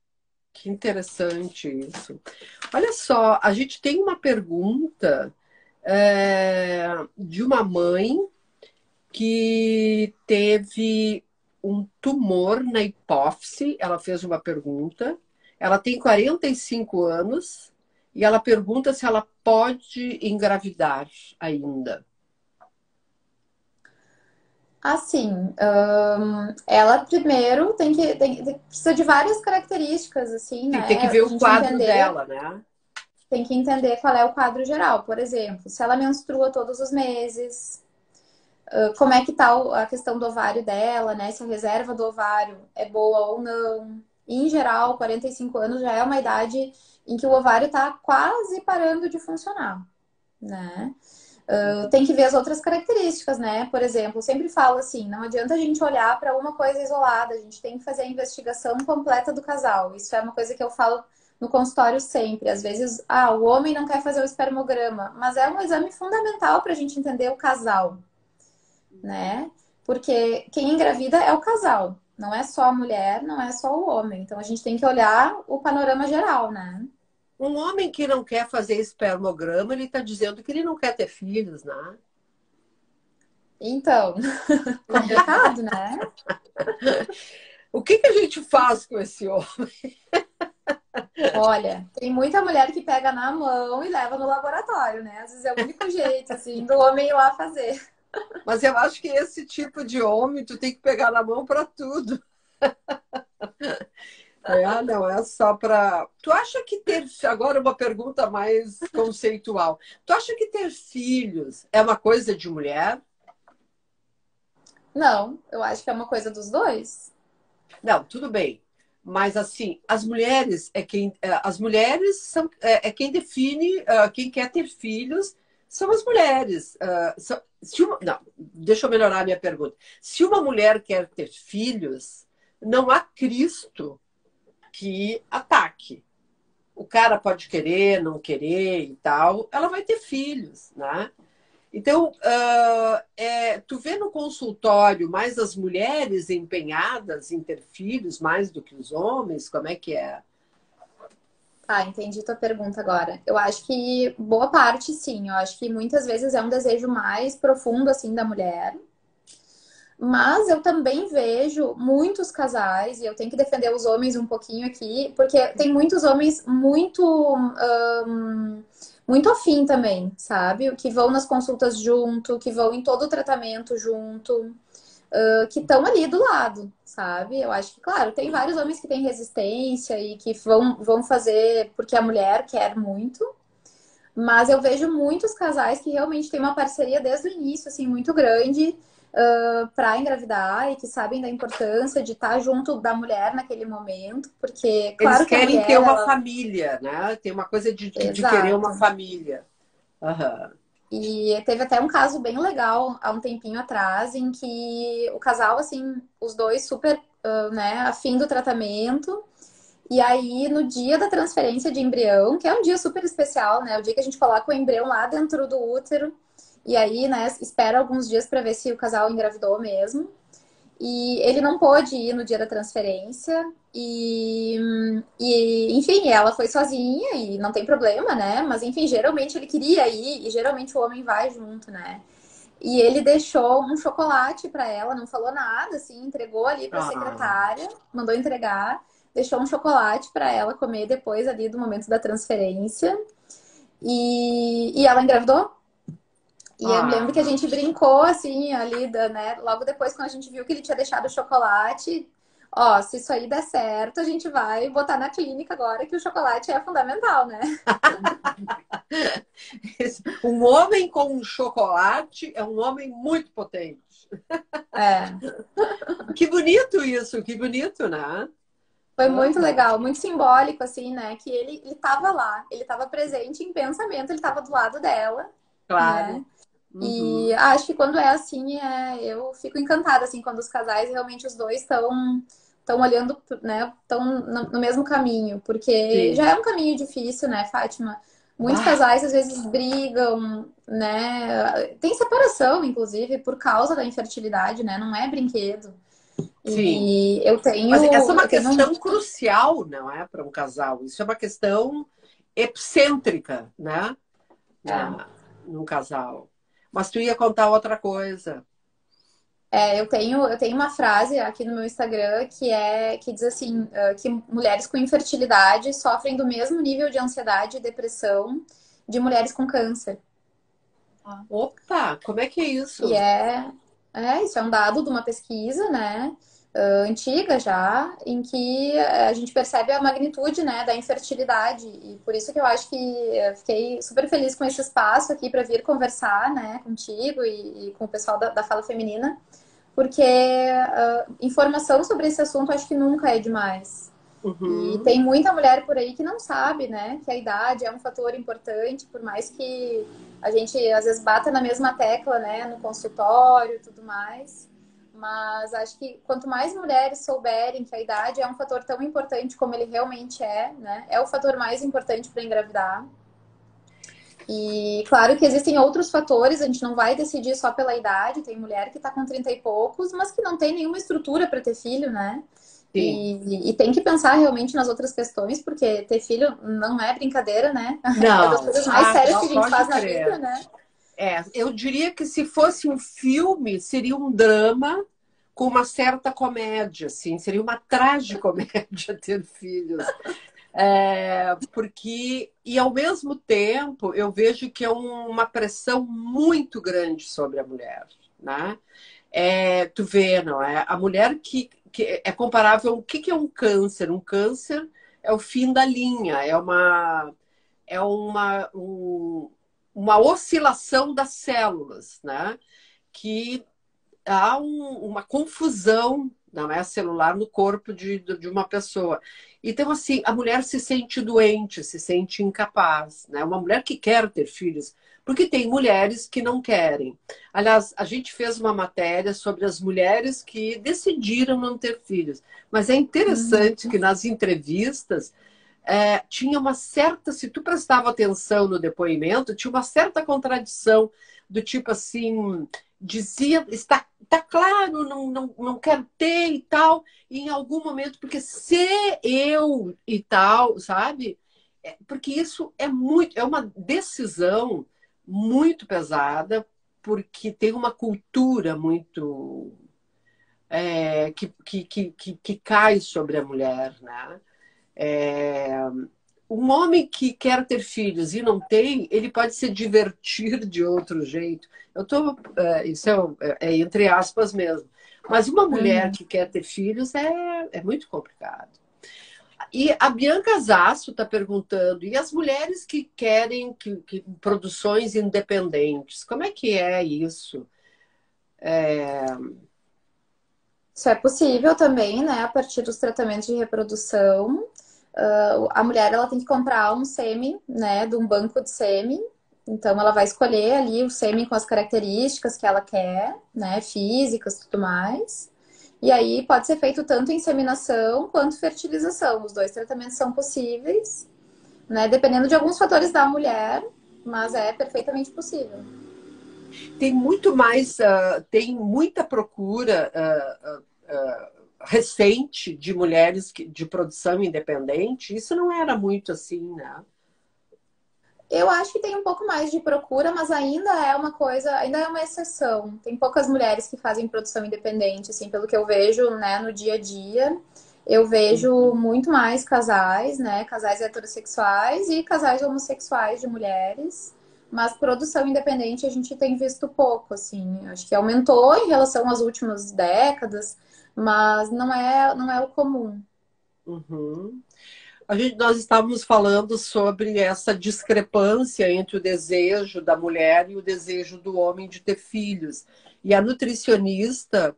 Que interessante isso. Olha só, a gente tem uma pergunta de uma mãe que teve um tumor na hipófise. Ela fez uma pergunta. Ela tem 45 anos e ela pergunta se ela pode engravidar ainda. Assim, ela primeiro precisa de várias características, assim, Sim, tem que né? ver Pra o gente quadro entender, dela, né? tem que entender qual é o quadro geral. Por exemplo, se ela menstrua todos os meses, como é que tá a questão do ovário dela, né? Se a reserva do ovário é boa ou não. Em geral, 45 anos já é uma idade em que o ovário tá quase parando de funcionar, né? Tem que ver as outras características, né? Por exemplo, eu sempre falo assim, não adianta a gente olhar para uma coisa isolada, a gente tem que fazer a investigação completa do casal. Isso é uma coisa que eu falo no consultório sempre. Às vezes, o homem não quer fazer o espermograma, mas é um exame fundamental para a gente entender o casal, né? Porque quem engravida é o casal, não é só a mulher, não é só o homem. Então a gente tem que olhar o panorama geral, né? Um homem que não quer fazer espermograma, ele está dizendo que ele não quer ter filhos, né? Então, complicado, né? O que a gente faz com esse homem? Olha, tem muita mulher que pega na mão e leva no laboratório, né? Às vezes é o único jeito, assim, do homem ir lá fazer. Mas eu acho que esse tipo de homem, tu tem que pegar na mão para tudo. Não é só para. Tu acha que ter. Agora, uma pergunta mais conceitual. Tu acha que ter filhos é uma coisa de mulher? Não, eu acho que é uma coisa dos dois. Não, tudo bem. Mas assim, as mulheres são quem define quem quer ter filhos são as mulheres. Não, deixa eu melhorar a minha pergunta. Se uma mulher quer ter filhos, não há Cristo que ataque. O cara pode querer, não querer e tal, ela vai ter filhos, né? Então, tu vê no consultório mais as mulheres empenhadas em ter filhos mais do que os homens? Como é que é? Ah, entendi tua pergunta agora. Eu acho que boa parte, sim. Eu acho que muitas vezes é um desejo mais profundo, assim, da mulher. Mas eu também vejo muitos casais, e eu tenho que defender os homens um pouquinho aqui, porque tem muitos homens muito afim também, sabe? Que vão nas consultas junto, que vão em todo o tratamento junto, que estão ali do lado, sabe? Eu acho que, claro, tem vários homens que têm resistência e que vão fazer porque a mulher quer muito. Mas eu vejo muitos casais que realmente têm uma parceria desde o início, assim, muito grande, para engravidar e que sabem da importância de estar junto da mulher naquele momento, porque, Eles claro que a querem ter mulher, uma ela. família, né? Tem uma coisa de querer uma Exato. família. Aham. E teve até um caso bem legal há um tempinho atrás, em que o casal, assim, os dois super, né, afim do tratamento. E aí, no dia da transferência de embrião, que é um dia super especial, né? O dia que a gente coloca o embrião lá dentro do útero. E aí, né, espera alguns dias para ver se o casal engravidou mesmo. E ele não pôde ir no dia da transferência. Enfim, ela foi sozinha e não tem problema, né? Mas, enfim, geralmente ele queria ir e geralmente o homem vai junto, né? E ele deixou um chocolate para ela, não falou nada, assim, entregou ali para a Ah, secretária, mandou entregar, deixou um chocolate para ela comer depois ali do momento da transferência. E ela engravidou. E eu me lembro que a ah. gente brincou assim ali, né? Logo depois, quando a gente viu que ele tinha deixado o chocolate, ó, se isso aí der certo, a gente vai botar na clínica agora que o chocolate é fundamental, né? Um homem com um chocolate é um homem muito potente. É. Que bonito isso, que bonito, né? Foi muito Aham, legal, muito simbólico, assim, né? Que ele tava lá, ele tava presente em pensamento, ele tava do lado dela, claro. né? E Uhum. acho que quando é assim, eu fico encantada, assim, quando os casais realmente os dois estão olhando, né? Estão no mesmo caminho, porque já Sim. é um caminho difícil, né, Fátima? Muitos Bah, casais às vezes brigam, né? Tem separação, inclusive, por causa da infertilidade, né? Não é brinquedo. sim. E Mas essa é uma eu tenho questão crucial, não é, para um casal. Isso é uma questão epicêntrica, né? é, Num casal. Mas tu ia contar outra coisa. eu tenho uma frase aqui no meu Instagram que diz assim, que mulheres com infertilidade sofrem do mesmo nível de ansiedade e depressão de mulheres com câncer. Opa, como é que é isso? E isso é um dado de uma pesquisa, né, antiga já, em que a gente percebe a magnitude, né, da infertilidade. E por isso que eu acho que fiquei super feliz com esse espaço aqui para vir conversar, né, contigo e com o pessoal da Fala Feminina. Porque informação sobre esse assunto acho que nunca é demais. E Uhum. tem muita mulher por aí que não sabe, né, que a idade é um fator importante, por mais que a gente às vezes bata na mesma tecla, né, no consultório e tudo mais. Mas acho que quanto mais mulheres souberem que a idade é um fator tão importante como ele realmente é, né, é o fator mais importante para engravidar. E claro que existem outros fatores, a gente não vai decidir só pela idade. Tem mulher que está com 30 e poucos, mas que não tem nenhuma estrutura para ter filho, né? Sim. E tem que pensar realmente nas outras questões, porque ter filho não é brincadeira, né? É das Não, coisas mais sérias que a gente pode faz na vida, crer. né? Eu diria que se fosse um filme, seria um drama com uma certa comédia, assim, seria uma tragicomédia ter filhos. E ao mesmo tempo, eu vejo que é uma pressão muito grande sobre a mulher, né? Tu vê, não é? A mulher que é comparável, o que é um câncer? Um câncer é o fim da linha, é uma oscilação das células, né? Que há uma confusão, não é, celular no corpo de uma pessoa. Então, assim, a mulher se sente doente, se sente incapaz, né? Uma mulher que quer ter filhos, porque tem mulheres que não querem. Aliás, a gente fez uma matéria sobre as mulheres que decidiram não ter filhos, mas é Uhum. interessante que nas entrevistas tinha uma certa, se tu prestava atenção no depoimento, tinha uma certa contradição do tipo assim, dizia, está claro, não quero ter e tal, e em algum momento, porque se eu e tal, sabe? Porque isso é uma decisão muito pesada, porque tem uma cultura muito que cai sobre a mulher, né? É, um homem que quer ter filhos e não tem, ele pode se divertir de outro jeito. Isso é entre aspas mesmo. Mas uma mulher Uhum. que quer ter filhos é muito complicado. E a Bianca Zasso está perguntando, e as mulheres que querem que produções independentes, como é que é isso? Isso é possível também, né? A partir dos tratamentos de reprodução. A mulher ela tem que comprar um sêmen, né? De um banco de sêmen. Então ela vai escolher ali o sêmen com as características que ela quer, né? Físicas e tudo mais. E aí pode ser feito tanto inseminação quanto fertilização. Os dois tratamentos são possíveis, né? Dependendo de alguns fatores da mulher, mas é perfeitamente possível. Tem muito mais, tem muita procura recente de mulheres de produção independente. Isso não era muito assim, né? Eu acho que tem um pouco mais de procura, mas ainda é uma coisa, ainda é uma exceção. Tem poucas mulheres que fazem produção independente, assim, pelo que eu vejo, né, no dia a dia. Eu vejo muito mais casais, né, casais heterossexuais e casais homossexuais de mulheres. Mas produção independente a gente tem visto pouco, assim. Acho que aumentou em relação às últimas décadas, mas não é o comum. Uhum. Nós estávamos falando sobre essa discrepância entre o desejo da mulher e o desejo do homem de ter filhos. E a nutricionista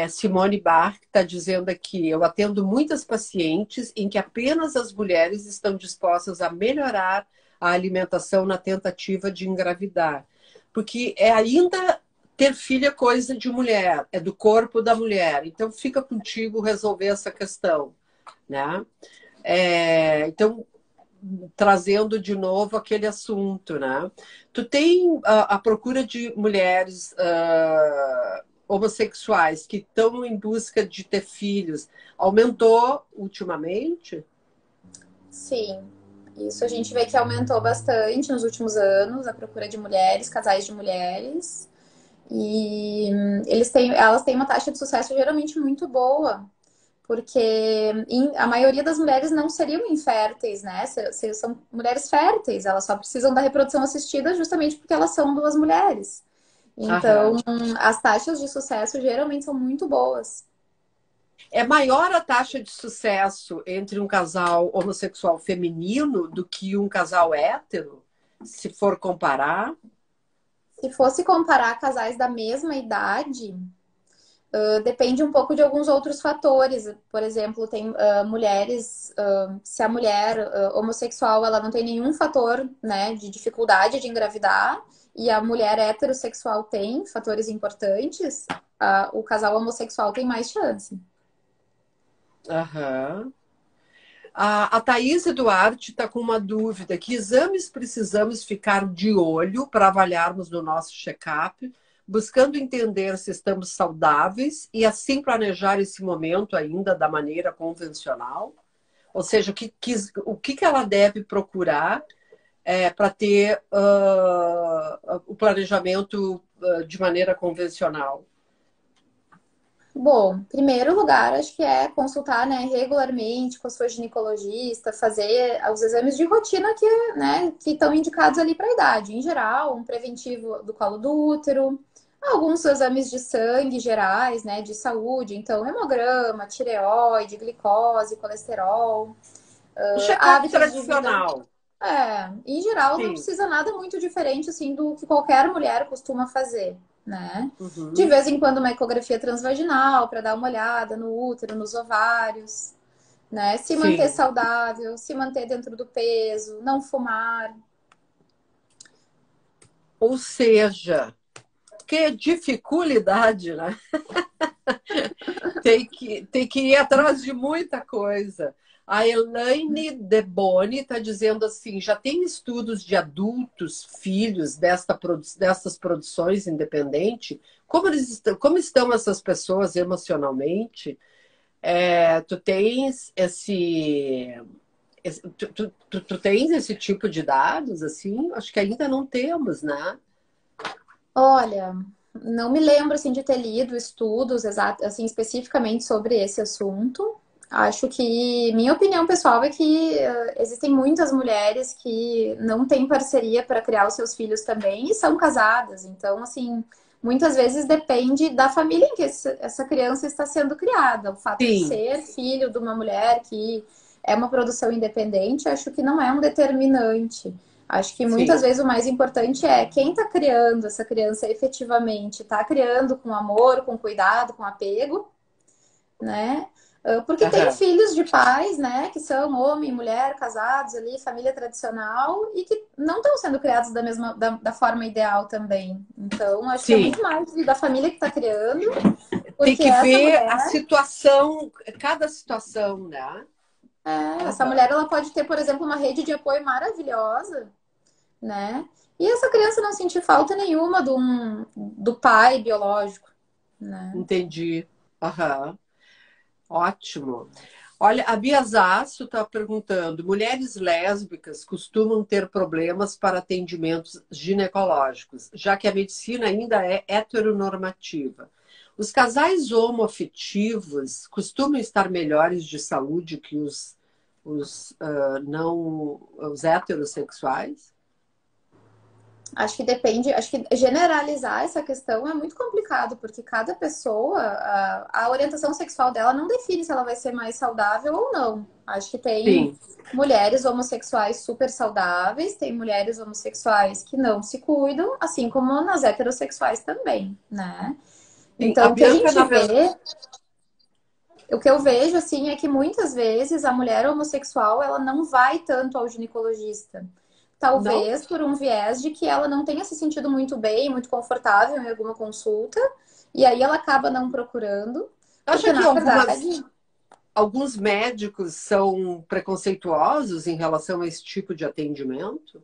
Simone Bar está dizendo aqui: eu atendo muitas pacientes em que apenas as mulheres estão dispostas a melhorar a alimentação na tentativa de engravidar. Porque ainda ter filho é coisa de mulher, é do corpo da mulher. Então fica contigo resolver essa questão, né? Então, trazendo de novo aquele assunto, né? Tu tem a procura de mulheres homossexuais que estão em busca de ter filhos aumentou ultimamente? Sim, isso a gente vê que aumentou bastante nos últimos anos, a procura de mulheres, casais de mulheres. E elas têm uma taxa de sucesso geralmente muito boa, porque a maioria das mulheres não seriam inférteis, né? São mulheres férteis, elas só precisam da reprodução assistida justamente porque elas são duas mulheres. Então, Aham. as taxas de sucesso geralmente são muito boas. É maior a taxa de sucesso entre um casal homossexual feminino do que um casal hétero, se for comparar? Se fosse comparar casais da mesma idade, depende um pouco de alguns outros fatores. Por exemplo, tem mulheres, se a mulher homossexual ela não tem nenhum fator, né, de dificuldade de engravidar, e a mulher heterossexual tem fatores importantes, o casal homossexual tem mais chance. Aham. A Thaís Duarte está com uma dúvida: que exames precisamos ficar de olho para avaliarmos no nosso check-up, buscando entender se estamos saudáveis e assim planejar esse momento ainda da maneira convencional? Ou seja, o que ela deve procurar para ter o planejamento de maneira convencional? Bom, primeiro lugar, acho que é consultar, né, regularmente com a sua ginecologista, fazer os exames de rotina né, que estão indicados ali para a idade. Em geral, um preventivo do colo do útero, alguns exames de sangue gerais, né, de saúde, então hemograma, tireoide, glicose, colesterol, O check-up hábitos de vida. tradicional. Em geral, não Sim. precisa nada muito diferente assim do que qualquer mulher costuma fazer, né? De Uhum. vez em quando uma ecografia transvaginal para dar uma olhada no útero, nos ovários, né? Se manter Sim. saudável, se manter dentro do peso, não fumar. Ou seja, que dificuldade, né? Tem que ir atrás de muita coisa. A Elaine Deboni está dizendo assim: já tem estudos de adultos, filhos dessas produções independentes? Como estão essas pessoas emocionalmente? Tu tens tu tens esse tipo de dados assim? Acho que ainda não temos, né? Olha. não me lembro assim de ter lido estudos assim especificamente sobre esse assunto. Acho que minha opinião pessoal é que existem muitas mulheres que não têm parceria para criar os seus filhos também e são casadas. Então, assim, muitas vezes depende da família em que essa criança está sendo criada. O fato de Sim, ser filho de uma mulher que é uma produção independente, acho que não é um determinante. Acho que muitas sim. vezes o mais importante é quem está criando essa criança efetivamente, está criando com amor, com cuidado, com apego, né? Porque tem Aham. filhos de pais, né, que são homem e mulher, casados ali, família tradicional, e que não estão sendo criados da forma ideal também. Então, acho que é Sim. muito mais da família que está criando, Tem porque que ver a situação, cada situação, né? essa Aham. mulher ela pode ter, por exemplo, uma rede de apoio maravilhosa, né? E essa criança não sentir falta nenhuma do pai biológico, né? Entendi. Aham. Ótimo. Olha, a Bia Zasso está perguntando: mulheres lésbicas costumam ter problemas para atendimentos ginecológicos, já que a medicina ainda é heteronormativa. Os casais homoafetivos costumam estar melhores de saúde que os heterossexuais? Acho que depende, acho que generalizar essa questão é muito complicado, porque cada pessoa, a orientação sexual dela não define se ela vai ser mais saudável ou não. Acho que tem Sim. mulheres homossexuais super saudáveis, tem mulheres homossexuais que não se cuidam, assim como nas heterossexuais também, né? Sim. A Então, Bianca, na verdade. o que eu vejo, assim, é que muitas vezes a mulher homossexual, ela não vai tanto ao ginecologista. Não? Talvez por um viés de que ela não tenha se sentido muito bem, muito confortável em alguma consulta, e aí ela acaba não procurando, Acha porque que na verdade, alguns médicos são preconceituosos em relação a esse tipo de atendimento?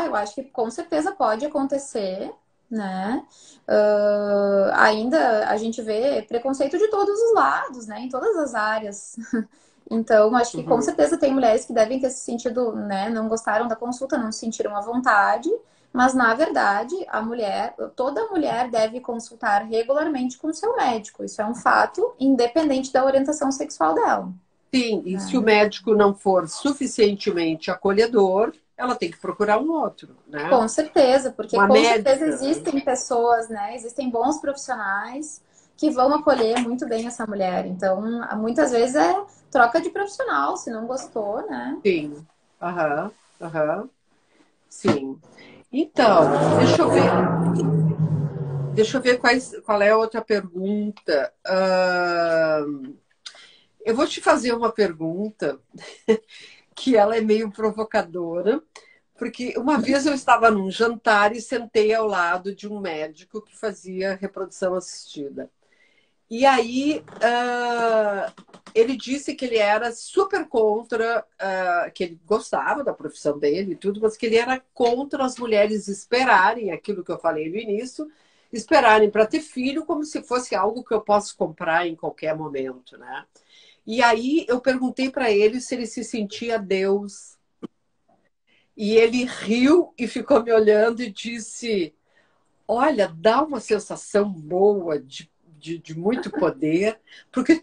eu acho que com certeza pode acontecer, né? Ainda a gente vê preconceito de todos os lados, né? Em todas as áreas. Então, acho que com Uhum. certeza tem mulheres que devem ter se sentido, né, não gostaram da consulta, não se sentiram à vontade, mas na verdade, toda mulher deve consultar regularmente com o seu médico. Isso é um fato, independente da orientação sexual dela, Sim, e se o né? médico não for suficientemente acolhedor, ela tem que procurar um outro, né? Com certeza, porque Uma com certeza médica, né? existem pessoas, né? Existem bons profissionais que vão acolher muito bem essa mulher. Então, muitas vezes é troca de profissional, se não gostou, né? Sim. Aham, aham, sim. Então, deixa eu ver qual é a outra pergunta. Eu vou te fazer uma pergunta que ela é meio provocadora, porque uma vez eu estava num jantar e sentei ao lado de um médico que fazia reprodução assistida. E aí ele disse que ele era super contra, que ele gostava da profissão dele e tudo, mas que ele era contra as mulheres esperarem aquilo que eu falei no início, esperarem para ter filho como se fosse algo que eu posso comprar em qualquer momento, né? E aí eu perguntei para ele se ele se sentia Deus. E ele riu e ficou me olhando e disse: olha, dá uma sensação boa de muito poder, porque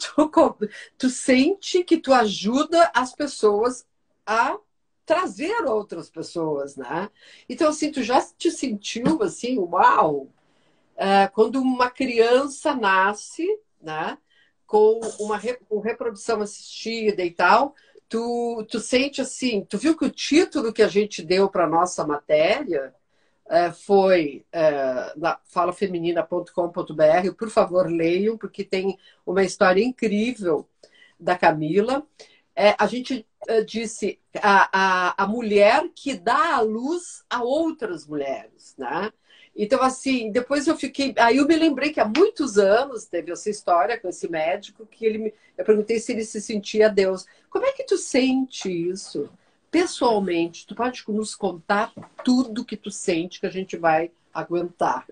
tu sente que tu ajuda as pessoas a trazer outras pessoas, né? Então, assim, tu já te sentiu assim, uau! Quando uma criança nasce, né, com reprodução assistida e tal, tu sente assim, tu viu que o título que a gente deu para nossa matéria foi na falafeminina.com.br, por favor, leiam, porque tem uma história incrível da Camila. A gente disse a mulher que dá a luz a outras mulheres, né? Então, assim, depois eu fiquei. Aí eu me lembrei que há muitos anos teve essa história com esse médico que eu perguntei se ele se sentia Deus. Como é que tu sente isso? Pessoalmente, tu pode nos contar tudo que tu sente que a gente vai aguentar.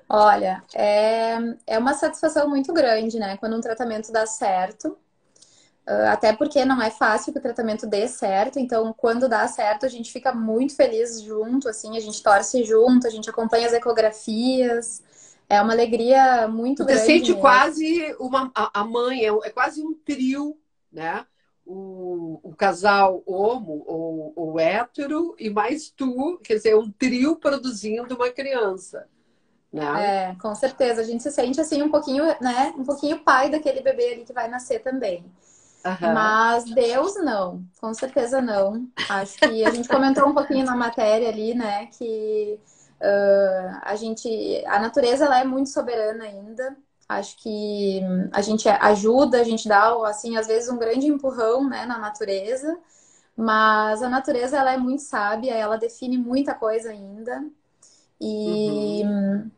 Olha, é uma satisfação muito grande, né? Quando um tratamento dá certo. Até porque não é fácil que o tratamento dê certo, então quando dá certo a gente fica muito feliz junto, assim, a gente torce junto, a gente acompanha as ecografias, é uma alegria muito Você grande sente mesmo. quase a mãe, é quase um trio, né? O casal homo ou hétero e mais tu, quer dizer, um trio produzindo uma criança, né? É, com certeza, a gente se sente assim um pouquinho, né, um pouquinho pai daquele bebê ali que vai nascer também. Aham. Mas Deus não, com certeza não. Acho que a gente comentou um pouquinho na matéria ali, né, que a natureza ela é muito soberana ainda. Acho que a gente ajuda, a gente dá, assim, às vezes um grande empurrão, né, na natureza, mas a natureza ela é muito sábia, ela define muita coisa ainda. E Uhum.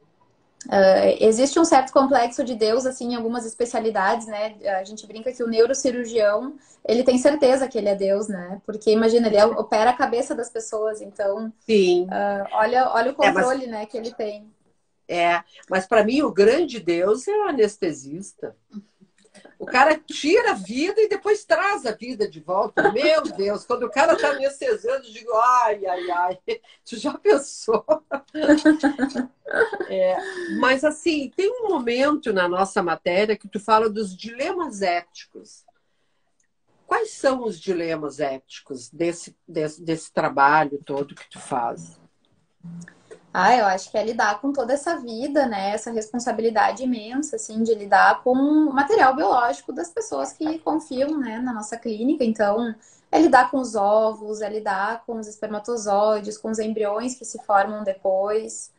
existe um certo complexo de Deus, assim, em algumas especialidades, né? A gente brinca que o neurocirurgião, ele tem certeza que ele é Deus, né? Porque, imagina, ele opera a cabeça das pessoas, então, Sim. olha o É, mas controle, né, que ele tem. mas para mim o grande Deus é o anestesista. O cara tira a vida e depois traz a vida de volta. Meu Deus, quando o cara está anestesiando, eu digo, ai, ai, ai. Tu já pensou? Mas assim, tem um momento na nossa matéria que tu fala dos dilemas éticos. Quais são os dilemas éticos desse trabalho todo que tu faz? Eu acho que é lidar com toda essa vida, né? Essa responsabilidade imensa, assim, de lidar com o material biológico das pessoas que confiam, né, na nossa clínica. Então, é lidar com os ovos, é lidar com os espermatozoides, com os embriões que se formam depois,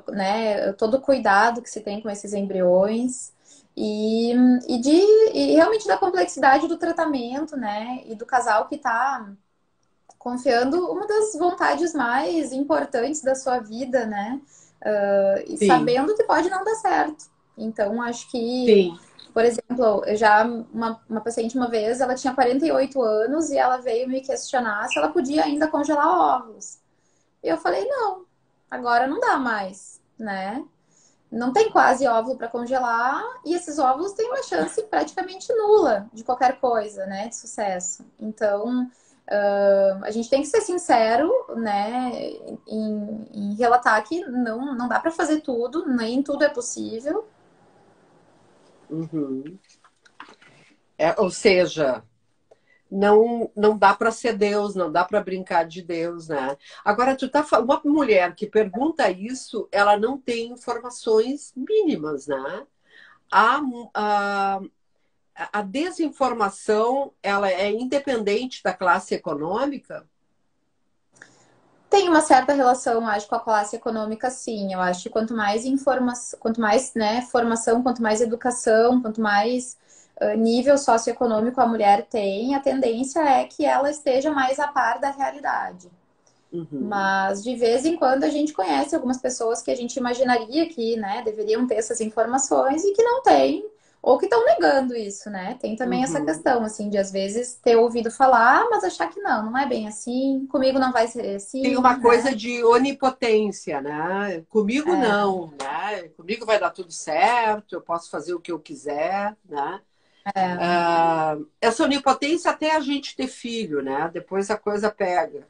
né? Todo o cuidado que se tem com esses embriões. E, e realmente da complexidade do tratamento, né? E do casal que está confiando uma das vontades mais importantes da sua vida, né? E Sim, sabendo que pode não dar certo. Então, acho que, sim. por exemplo, eu já uma paciente uma vez, ela tinha 48 anos e ela veio me questionar se ela podia ainda congelar óvulos. E eu falei, não, agora não dá mais, né? Não tem quase óvulo para congelar e esses óvulos têm uma chance praticamente nula de qualquer coisa, né, de sucesso. Então, a gente tem que ser sincero, né, em relatar que não dá para fazer tudo, nem tudo é possível. Uhum. Ou seja, não dá para ser Deus, não dá para brincar de Deus, né? Agora, uma mulher que pergunta isso, ela não tem informações mínimas, né? A, a, a desinformação, ela é independente da classe econômica? Tem uma certa relação, acho, com a classe econômica, sim. Eu acho que quanto mais informação, quanto mais, né, formação, quanto mais educação, quanto mais nível socioeconômico a mulher tem, a tendência é que ela esteja mais a par da realidade. Uhum, Mas de vez em quando a gente conhece algumas pessoas que a gente imaginaria que, né, deveriam ter essas informações e que não têm, ou que estão negando isso, né? Tem também essa uhum. questão, assim, de às vezes ter ouvido falar, mas achar que não é bem assim, comigo não vai ser Tem assim, uma né? coisa de onipotência, né? Comigo É, não, né? Comigo vai dar tudo certo, eu posso fazer o que eu quiser, né? é, Essa onipotência até a gente ter filho, né? Depois a coisa pega.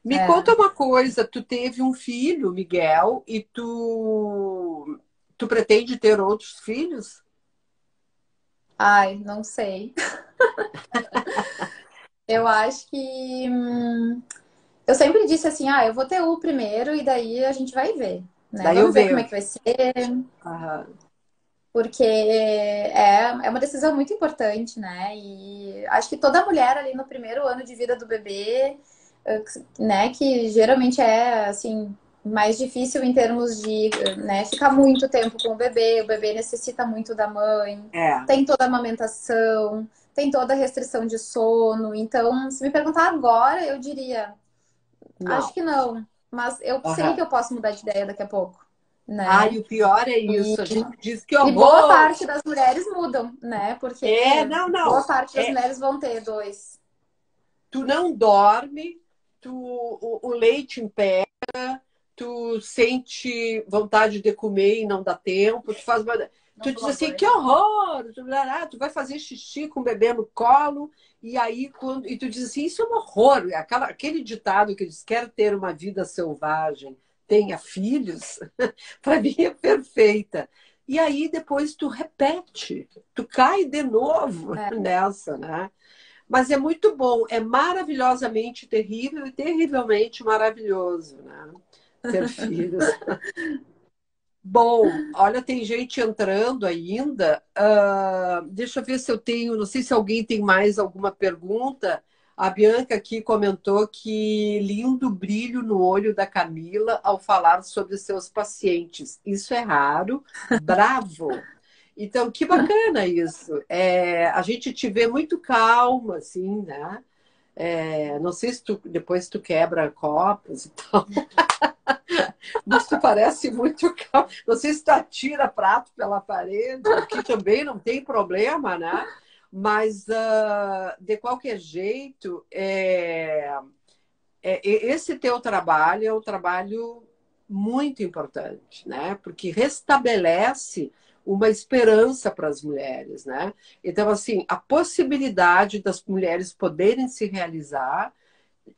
Me é. conta uma coisa, tu teve um filho, Miguel, e tu pretende ter outros filhos? Ai, não sei. Eu acho que eu sempre disse assim, eu vou ter o primeiro e daí a gente vai ver, né? Daí eu Vamos ver como é que vejo. vai ser. Aham. Porque é uma decisão muito importante, né? E acho que toda mulher ali no primeiro ano de vida do bebê, né, que geralmente é assim mais difícil em termos de, né, ficar muito tempo com o bebê necessita muito da mãe, É, tem toda a amamentação, tem toda a restrição de sono. Então, se me perguntar agora, eu diria, acho não. que não, mas eu sei que Aham. eu posso mudar de ideia daqui a pouco, Ah, né? e o pior é E isso. A gente diz que e boa horror. parte das mulheres mudam, né? Porque Não, boa não. parte das É, mulheres vão ter dois. tu não dorme, o leite impede, tu sente vontade de comer e não dá tempo, tu faz. tu diz assim, que horror! Tu vai fazer xixi com o bebê no colo, e aí e tu diz assim, isso é um horror. Aquele ditado que diz, quer ter uma vida selvagem, tenha filhos, para mim é perfeita. E aí depois tu repete, tu cai de novo nessa, né? Mas é muito bom, é maravilhosamente terrível e terrivelmente maravilhoso, né? Ter filhos. Bom, olha, tem gente entrando ainda. Deixa eu ver se eu tenho, não sei se alguém tem mais alguma pergunta. A Bianca aqui comentou que lindo brilho no olho da Camila ao falar sobre seus pacientes. Isso é raro. Bravo! Então, que bacana isso. A gente te vê muito calma, assim, né? Não sei se depois tu quebra copos e tal. Mas tu parece muito calmo. Não sei se tu atira prato pela parede, o que também não tem problema, né? Mas, de qualquer jeito, esse teu trabalho é um trabalho muito importante, né? Porque restabelece uma esperança para as mulheres, né? Então, assim, a possibilidade das mulheres poderem se realizar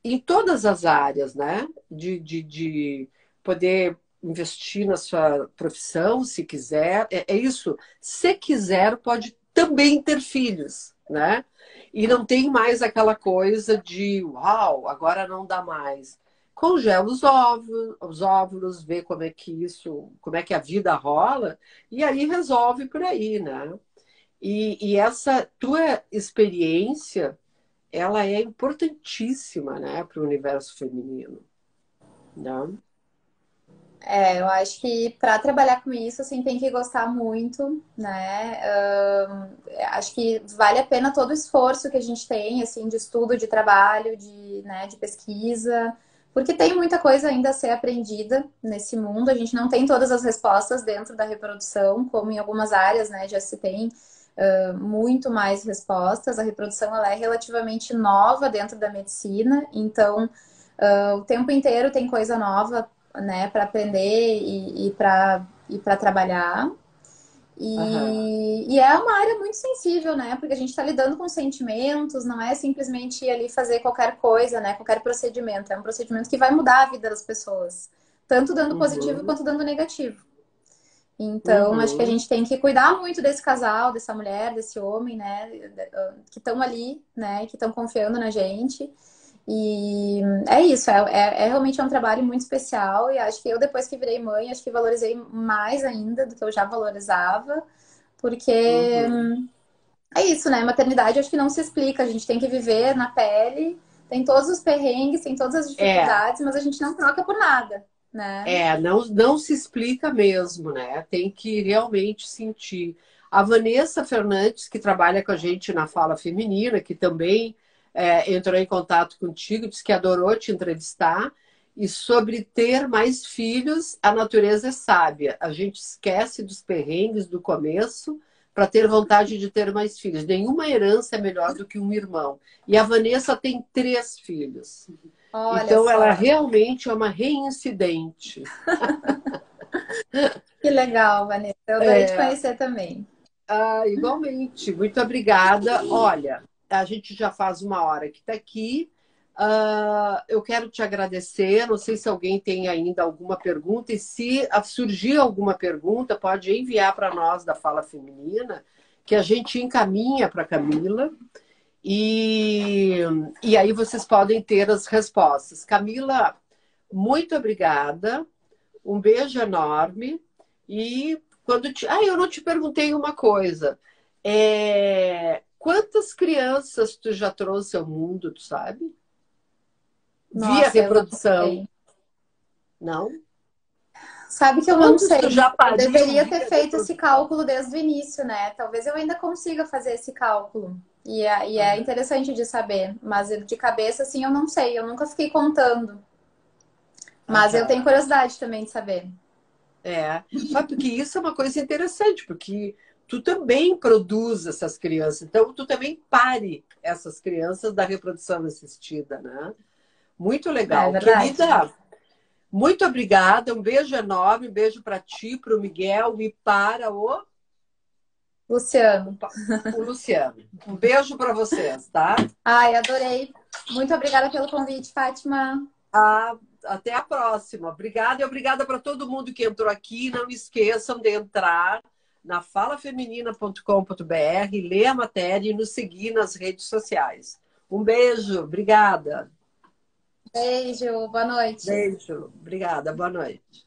em todas as áreas, né? De poder investir na sua profissão, se quiser. É isso. Se quiser, pode também ter filhos, né? E não tem mais aquela coisa de, uau, agora não dá mais. Congela os óvulos, vê como é que a vida rola, e aí resolve por aí, né? E essa tua experiência ela é importantíssima, né, para o universo feminino, né? Eu acho que para trabalhar com isso, assim, tem que gostar muito, né? Acho que vale a pena todo o esforço que a gente tem, assim, de estudo, de trabalho, né, de pesquisa, porque tem muita coisa ainda a ser aprendida nesse mundo. A gente não tem todas as respostas dentro da reprodução, como em algumas áreas, né, já se tem muito mais respostas. A reprodução, ela é relativamente nova dentro da medicina, então o tempo inteiro tem coisa nova, né, para aprender e para trabalhar. Aham. E é uma área muito sensível, né? Porque a gente está lidando com sentimentos, não é simplesmente ir ali fazer qualquer coisa, né? Qualquer procedimento. É um procedimento que vai mudar a vida das pessoas, tanto dando positivo Uhum. quanto dando negativo. Então, acho que a Uhum. gente tem que cuidar muito desse casal, dessa mulher, desse homem, né? Que estão ali, né? Que estão confiando na gente. E é isso, realmente um trabalho muito especial e acho que eu, depois que virei mãe, acho que valorizei mais ainda do que eu já valorizava, porque Uhum. é isso, né? Maternidade acho que não se explica, a gente tem que viver na pele, tem todos os perrengues, tem todas as É, dificuldades, mas a gente não troca por nada, né? não se explica mesmo, né? Tem que realmente sentir. A Vanessa Fernandes, que trabalha com a gente na Fala Feminina, que também entrou em contato contigo, disse que adorou te entrevistar. E sobre ter mais filhos, a natureza é sábia. A gente esquece dos perrengues do começo para ter vontade de ter mais filhos. Nenhuma herança é melhor do que um irmão. E a Vanessa tem 3 filhos. Olha Então, ela só, realmente é uma reincidente. que legal, Vanessa. Eu adorei te É, conhecer também. igualmente, muito obrigada. Olha, a gente já faz uma hora que está aqui. Eu quero te agradecer. Não sei se alguém tem ainda alguma pergunta, e se surgir alguma pergunta, pode enviar para nós da Fala Feminina, que a gente encaminha para a Camila. E, e aí vocês podem ter as respostas. Camila, muito obrigada. Um beijo enorme. E eu não te perguntei uma coisa. Quantas crianças tu já trouxe ao mundo, tu sabe? Via Nossa, eu não reprodução. sei. Não? Sabe que eu não Quantos tu sei. já Eu pariu deveria ter via feito esse reprodução? cálculo desde o início, né? Talvez eu ainda consiga fazer esse cálculo. E é interessante de saber, mas de cabeça, assim, eu não sei. Eu nunca fiquei contando. Mas eu tenho Aham. curiosidade também de saber. Sabe, porque isso é uma coisa interessante, porque tu também produz essas crianças, então tu também pare essas crianças da reprodução assistida, né? Muito É legal. verdade. Querida, muito obrigada, um beijo enorme, um beijo para ti, para o Miguel e para o Luciano. O Luciano. Um beijo para vocês, tá? Ai, adorei. Muito obrigada pelo convite, Fátima. Até a próxima. Obrigada e obrigada para todo mundo que entrou aqui. Não esqueçam de entrar na falafeminina.com.br, ler a matéria e nos seguir nas redes sociais. Um beijo, obrigada. Beijo, boa noite. Beijo, obrigada, boa noite.